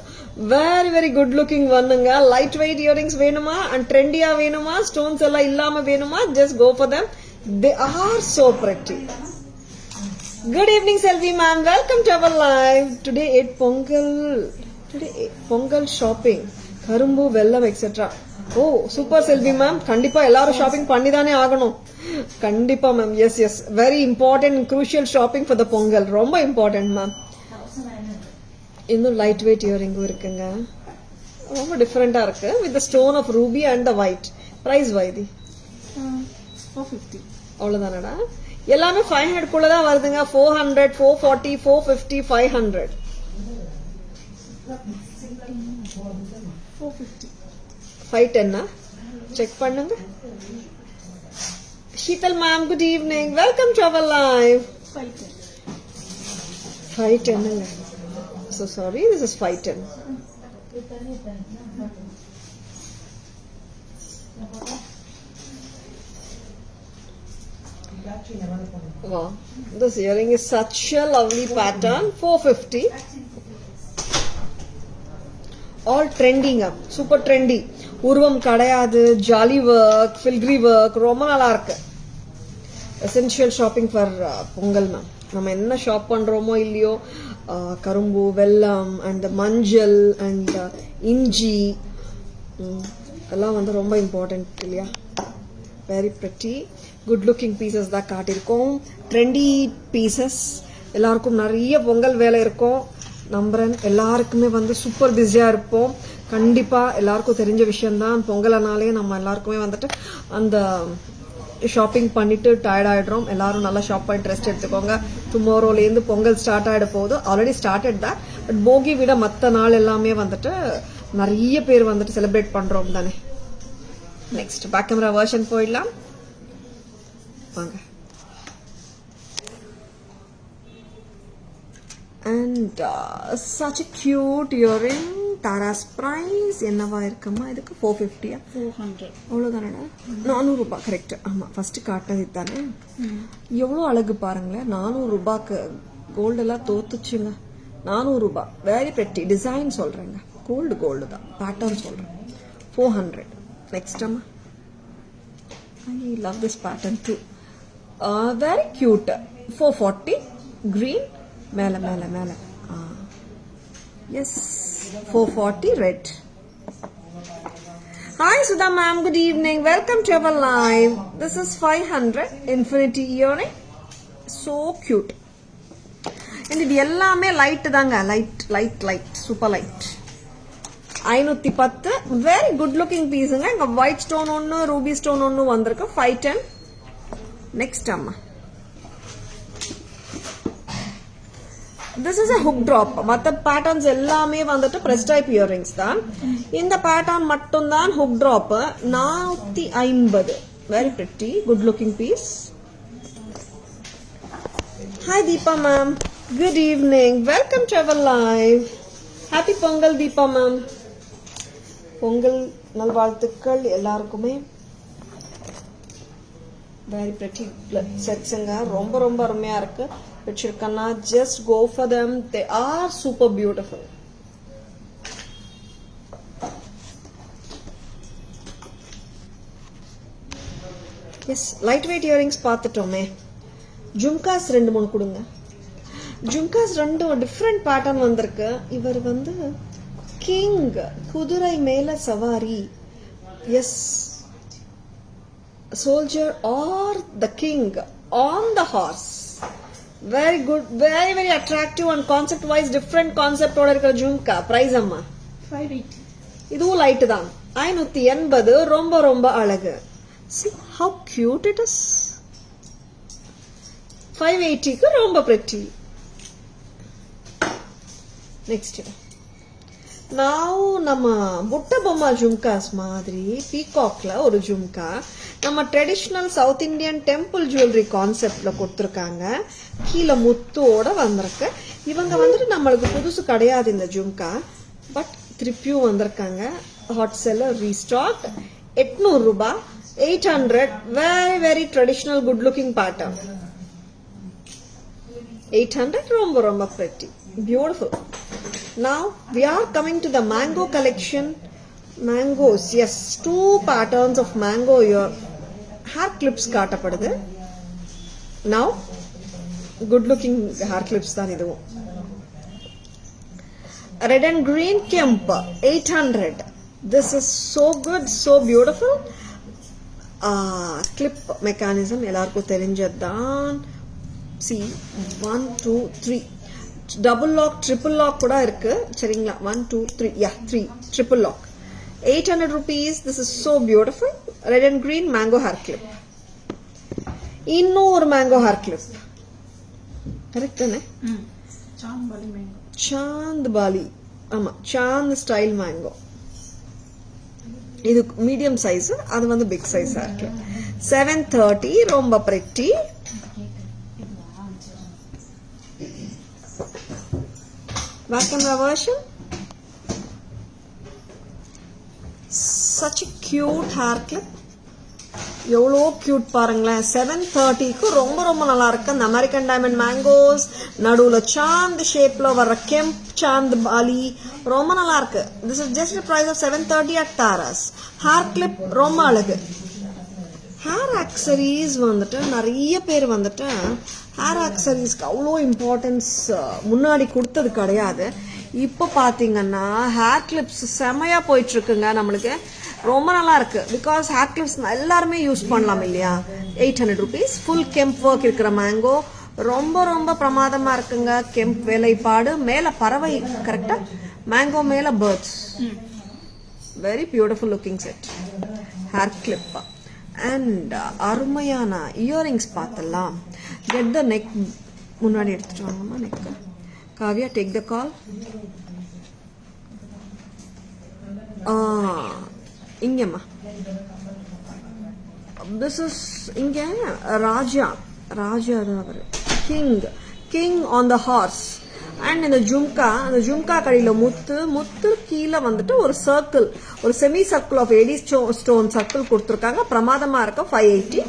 Speaker 1: Very very good looking vanunga. Lightweight earrings venuma and trendy ah venuma, stones ella illama venuma, just go for them. They are so pretty. Good evening Selvi ma'am, welcome to our live. Today 8 Pongal shopping, karumbu vellam etc. Oh super Selvi ma'am, kandipa ellarum shopping panni thane aganum. Kandipa ma'am, yes, very important and crucial shopping for the Pongal, romba important ma'am. இன்னும் light weight இயரிங்கும் இருக்குங்க, ரொம்ப டிஃப்ரெண்டா இருக்கு, with the stone of ruby and the white. Price Vaidhi 450. அவ்வளவுதானடா? எல்லாமே 500 குள்ள தான் வருதுங்க. 400, 440, 450, 500. 450. 510 செக் பண்ணுங்க. Sheetal ma'am, good evening, welcome to our live. 510. So sorry, this is 510. Wow, this earring is such a lovely pattern. 450. All trending up, super trendy. உருவம் கிடையாது, jolly work, ஃபில்கிரி work, ரொம்ப நல்லா இருக்கு. Essential shopping for Pongal ma'am. நம்ம என்ன shop பண்றோமோ இல்லையோ, கரும்பு, வெல்லம் அண்ட் மஞ்சள் அண்ட் இஞ்சி எல்லாம் வந்து ரொம்ப இம்பார்ட்டன்ட் இல்லையா? Very pretty good looking pieces தான் காட்டியிருக்கோம். Trendy pieces. எல்லாருக்கும் நிறைய பொங்கல் வேலை இருக்கும் நம்புறேன். எல்லாருக்குமே வந்து சூப்பர் பிஸியா இருப்போம். கண்டிப்பா எல்லாருக்கும் தெரிஞ்ச விஷயம்தான், பொங்கல்னாலே நம்ம எல்லாருக்குமே வந்துட்டு அந்த ஷாப்பிங் பண்ணிட்டு டயர்ட் ஆயிடுறோம். எல்லாரும் நல்லா ஷாப் பண்ணிட்டு ரெஸ்ட் எடுத்துக்கோங்க. டுமாரோல இருந்து பொங்கல் ஸ்டார்ட் ஆயிட போகுது. ஆல்ரெடி ஸ்டார்டட் தான், பட் போகி விட மற்ற நாள் எல்லாமே வந்துட்டு நிறைய பேர் வந்துட்டு செலிப்ரேட் பண்றோம் தானே. நெக்ஸ்ட் பேக் கேமரா வெர்ஷன் போயிடலாம் வாங்க. And such a cute earring. Tara's price என்னவா இருக்குமா இதுக்கு? 450. 400. அவ்வளவுதானடா? 400 ரூபாய். கரெக்ட். ஆமா, ஃபர்ஸ்ட் காட்டினது தானே. எவ்வளவு அழகு பாருங்களேன். 400 ரூபாய்க்கு கோல்டு எல்லாம் தோத்துச்சுங்க. 400 ரூபாய். வெரி பிரிட்டி டிசைன் சொல்றேங்க. கோல்டு தான், பேட்டர்ன் சொல்றேன். 400. நெக்ஸ்ட் அம்மா, I love this pattern too. Very cute. 440. Green. மேல. Yes, 440 red. Hi Sudha ma'am, good evening, welcome to our live. This is 500 infinity earring, so cute. And இது எல்லாமே light தாங்க, light super light. 510. Very good looking பீஸுங்க. இங்க white stone ஒன்னு, ruby stone ஒன்னு வந்திருக்கு. 510. Next அம்மா, this is a hook drop. மற்ற பேட்டர்ன்ஸ் எல்லாமே வந்துட்டு பிரஸ் டைப் இயரிங்ஸ் தான். இந்த பேட்டர்ன் மட்டும் தான் hook drop. 450. Very pretty good looking piece. Hi Deepa ma'am, good evening, welcome to our live. Happy Pongal Deepa ma'am. Pongal நல்வாழ்த்துக்கள் எல்லாருக்குமே. வெரி பிரிட்டி செட்ஸுங்க, ரொம்ப அருமையா இருக்கு. பிடிச்சிருக்கனா just go for them. They are super beautiful. Yes, lightweight earrings பார்த்துட்டோமே. Jhumkas 2-3 கொடுங்க. Jhumkas 2 different pattern வந்திருக்கு. இவர் வந்து king, குதிரை மேல சவாரி. Yes, soldier or the king on the horse. Very good, very very attractive and concept wise different concept ஓட இருக்கிற jhumka. Price அம்மா
Speaker 2: 580.
Speaker 1: இதுவும் லைட் தான். 580. ரொம்ப ரொம்ப அழகு. See how cute it is. 580 க்கு ரொம்ப pretty. Next now நம்ம புட்ட பொம்மா ஜும்காஸ் மாதிரி பீகாக்ல ஒரு ஜும்கா நம்ம traditional south Indian temple jewellery கான்செப்ட்ல கொடுத்துருக்காங்க. கீழே முத்தோட வந்திருக்கு. இவங்க வந்துட்டு நம்மளுக்கு புதுசு கிடையாது இந்த ஜும்கா, பட் திருப்பியும் வந்திருக்காங்க. Hot seller restock. 800 ரூபாய். 800. Very very traditional good looking pattern. 800. ரொம்ப ரொம்ப pretty, beautiful. Now we are coming to the mango collection. Mangoes, yes, 2 patterns of mango here. Hair clips காட்டப்படுது. Now good looking hair clips தான் இதுவும். Red and green kemp 800. This is so good, so beautiful. Clip mechanism எல்லாருக்கும் தெரிஞ்சதுதான். See 1 2 3 double lock, triple lock கூட இருக்கு. சரிங்களா? 1 2 3, yeah, 3 triple lock. 800 rupees. This is so beautiful. Red and green mango hair clip. இன்னொரு mango hair clip. Correct தானே?
Speaker 2: Chandbali mango.
Speaker 1: Chandbali. ஆமா, Chand style mango. இது medium size, அது வந்து பிக் சைஸா இருக்கு. 730. ரொம்ப pretty. Back camera version. Such a cute hair clip. எவ்வளோ கியூட் பாருங்களேன். 730க்கு ரொம்ப ரொம்ப நல்லா இருக்கு. அந்த அமெரிக்கன் டைமண்ட் மேங்கோஸ், நடுவுல சாந்த் ஷேப்ல வர்ற கெம்ப் சாந்த் பாலி ரொம்ப நல்லா இருக்கு. This is just price of 730 at Taras. Hair clip ரொம்ப அழகு. ஹேர் ஆக்சரிஸ் வந்துட்டு நிறைய பேர் வந்துட்டு ஹேர் ஆக்சரிஸ்க்கு அவ்வளோ இம்பார்ட்டன்ஸ் முன்னாடி கொடுத்தது கிடையாது. இப்போ பார்த்தீங்கன்னா ஹேர் கிளிப்ஸ் செமையா போயிட்டு இருக்குங்க. நம்மளுக்கு ரொம்ப நல்லா இருக்கு. பிகாஸ் ஹேர் கிளிப்ஸ் எல்லாருமே யூஸ் பண்ணலாம் இல்லையா? 800 rupees. ஃபுல் கெம்ப் ஒர்க் இருக்கிற மேங்கோ ரொம்ப ரொம்ப பிரமாதமா இருக்குங்க. கெம்ப் வேலைப்பாடு, மேல பறவை, கரெக்டா? மேங்கோ மேல birds. Very beautiful looking set. Hair clip and அருமையான இயரிங்ஸ் பார்த்தலாம். கெட் த நெக் முன்னாடி எடுத்துட்டு வாங்கம்மா. Neck Kavya, take the call. இங்கம்மா, திஸ் இஸ் இங்க ராஜா our king on the horse. And இந்த ஜும்கா, அந்த ஜும்கா கடையில முத்து கீழே வந்துட்டு ஒரு சர்க்கிள், ஒரு semi circle of AD stone circle கொடுத்துருக்காங்க. பிரமாதமா இருக்க. 580.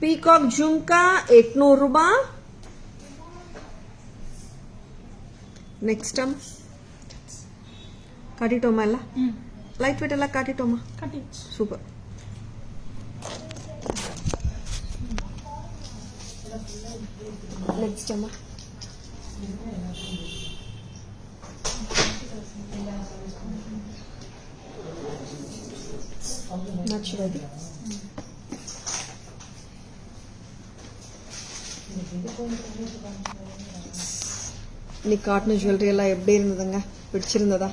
Speaker 1: பீகாக் ஜும்கா 800 ரூபாய். நெக்ஸ்ட் டைம் காட்டிட்டோமா? இல்ல லைட் வெயிட் எல்லாம் காட்டிட்டோமா? சூப்பர். நெக்ஸ்ட் அம்மா மச் ரெடி. நீ காட்டின ஜுவல்லரி எல்லாம் எப்படி இருந்ததுங்க? பிடிச்சிருந்ததா?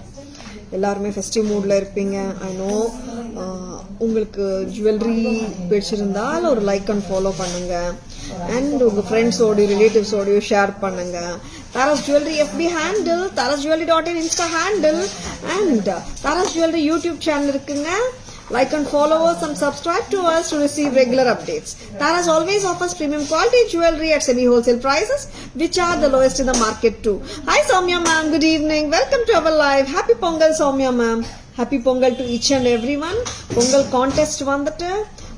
Speaker 1: எல்லாருமே ஃபெஸ்டிவ் மூட்ல இருப்பீங்க. I know. உங்களுக்கு ஜுவல்லரி பிடிச்சிருந்தால் ஒரு லைக் அண்ட் ஃபாலோ பண்ணுங்க. அண்ட் உங்க ஃப்ரெண்ட்ஸோடய ரிலேட்டிவ்ஸோடய ஷேர் பண்ணுங்க. Taras Jewelry FB handle, tarasjewelry.in Insta handle, and Taras Jewelry YouTube channel இருக்குங்க. Like and follow us and subscribe to us to receive regular updates. Taras always offers premium quality jewelry at semi-wholesale prices, which are the lowest in the market too. Hi Soumya ma'am, good evening. Welcome to our live. Happy Pongal Soumya ma'am. Happy Pongal to each and everyone. Pongal contest வந்துட்டு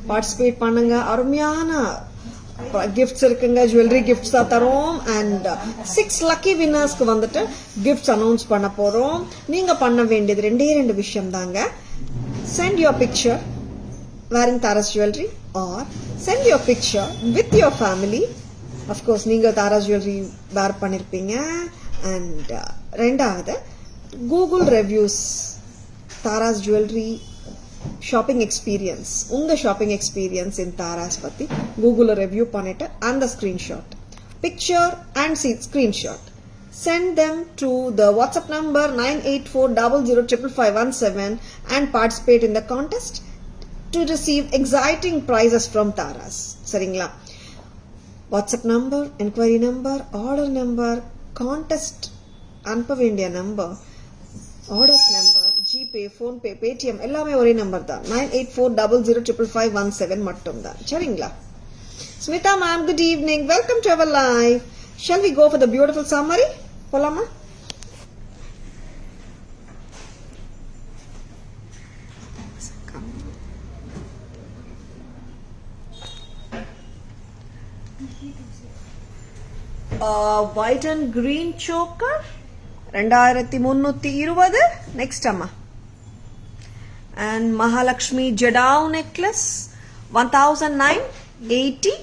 Speaker 1: participate பண்ணுங்க. அருமையான gifts இருக்குங்க, jewellery gifts தான் தரோம். And 6 lucky வின்னர்ஸ்க்கு வந்துட்டு gifts announce பண்ண போறோம். நீங்க பண்ண வேண்டியது ரெண்டு விஷயம் தாங்க. Send your picture wearing Taras jewellery or send your picture with your family. Of course நீங்க தாராஸ் ஜுவல்லரி வேர் பண்ணிருப்பீங்க. அண்ட் ரெண்டாவது Google reviews Taras jewellery shopping experience, உங்க ஷாப்பிங் எக்ஸ்பீரியன்ஸ் இன் தாராஸ் பத்தி கூகுள்ல ரிவ்யூ பண்ணிட்டு அந்த screenshot, picture and screenshot send them to the WhatsApp number 9840055517 and participate in the contest to receive exciting prizes from Taras. சரிங்களா? WhatsApp number, enquiry number, order number, contest அனுப்ப வேண்டிய number, orders number, GPay, PhonePe, Paytm எல்லாமே ஒரே number தான். 9840055517 மட்டும் தான். சரிங்களா? Smitha ma'am, good evening, welcome to our live. Shall we go for the beautiful summary? போலாமா? white and green choker 2320. Next amma. And Mahalakshmi Jadao necklace 1980.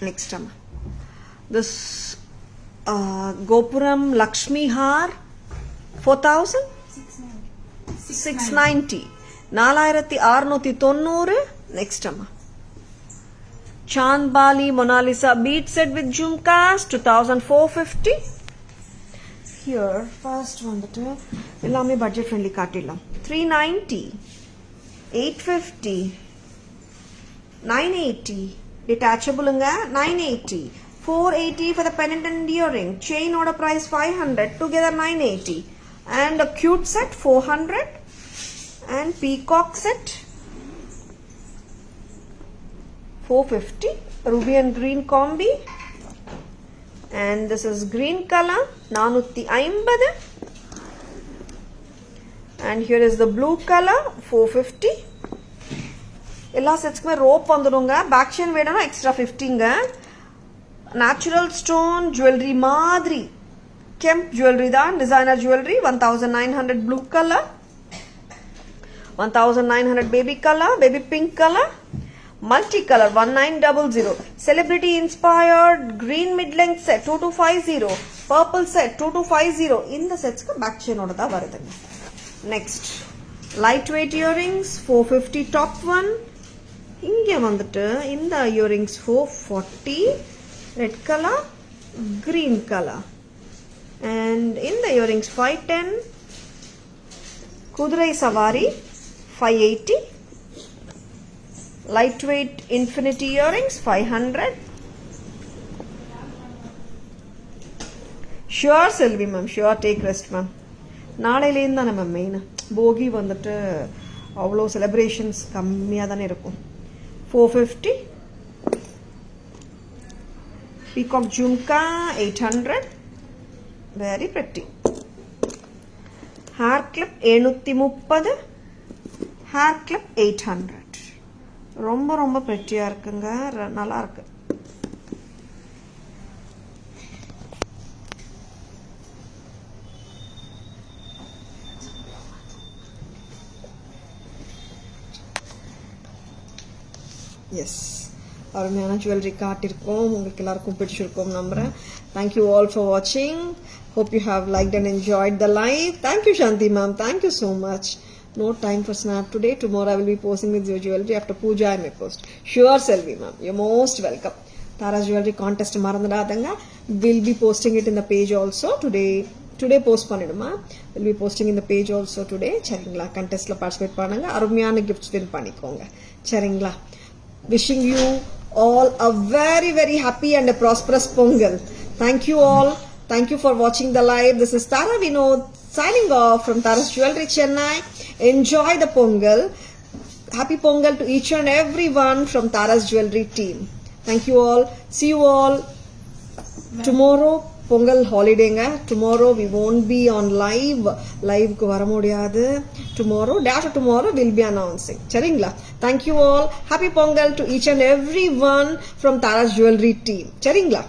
Speaker 1: Next amma. This Gopuram Lakshmi Har 4690. 4690. Next amma. Chandbali Mona Lisa bead set with jhumkas 2450. Here first வந்துட்டு எல்லாமே budget friendly காட்டிடலாம். 390, 850, 980, detachable-ங்க 980, 480 for the pendant and earring, chain order price 500, together 980, and a cute set 400, and peacock set 450, ruby and green combi, and this is green color 450, and here is the blue color 450. எல்லா செட்ஸ்க்குமே rope வந்துடுங்க. Back chain வேணும்னா extra 50ங்க. Natural stone jewellery மாதிரி கெம்ப் jewellery தான், designer jewellery 1900 blue colour, 1900 baby colour, baby pink colour, multicolor 1900, celebrity inspired green mid length set 2250, purple set 2250. இந்த செட்ஸ்க்கு back செயினோட தான் வருதுங்க. Next lightweight earrings 450 top one. இங்க வந்துட்டு இந்த earrings 440, red color, green color, and in the earrings 510, kudurai savari 580, lightweight infinity earrings 500. Sure Selvi ma'am, sure take rest ma'am. நாளையிலேருந்து தானே ma'am main. போகி வந்துட்டு அவ்வளோ செலிப்ரேஷன்ஸ் கம்மியாக தானே இருக்கும். 450, peacock jhumka 800, very pretty. hair clip 730, hair clip 800. ரொம்ப ரொம்ப pretty-ஆ இருக்குங்க, நல்லா இருக்கு. எஸ், அருமையான ஜுவல்லரி காட்டியிருக்கோம். உங்களுக்கு எல்லாருக்கும் பிடிச்சிருக்கோம் நம்புறேன். தேங்க்யூ ஆல் ஃபார் வாட்சிங். Hope you have liked and enjoyed the live. Thank you Shanti ma'am, thank you so much. No time for snap today. Tomorrow I will be posting with your jewelry. After puja I may post. Sure Selvi ma'am, you're most welcome. Tara's jewelry contest மறந்துடாதங்க. We'll be posting it in the page also today post பண்ணிடுமா. We'll be posting in the page also today. சரிங்களா? contestல participate பண்ணுங்க. அருமையான gifts win பண்ணிக்கோங்க. சரிங்களா? Wishing you all a very very happy and a prosperous Pongal. Thank you all. Thank you for watching the live. This is Tara Vinod signing off from Tara's Jewelry Chennai. Enjoy the Pongal. Happy Pongal to each and everyone from Tara's Jewelry team. Thank you all. See you all tomorrow. Pongal ஹாலிடேங்க. Tomorrow we won't be on லைவ்க்கு வர முடியாது. Tomorrow day after tomorrow will be announcing. சரிங்களா? Thank you all. Happy Pongal to each and every one from Thara's jewellery team. சரிங்களா?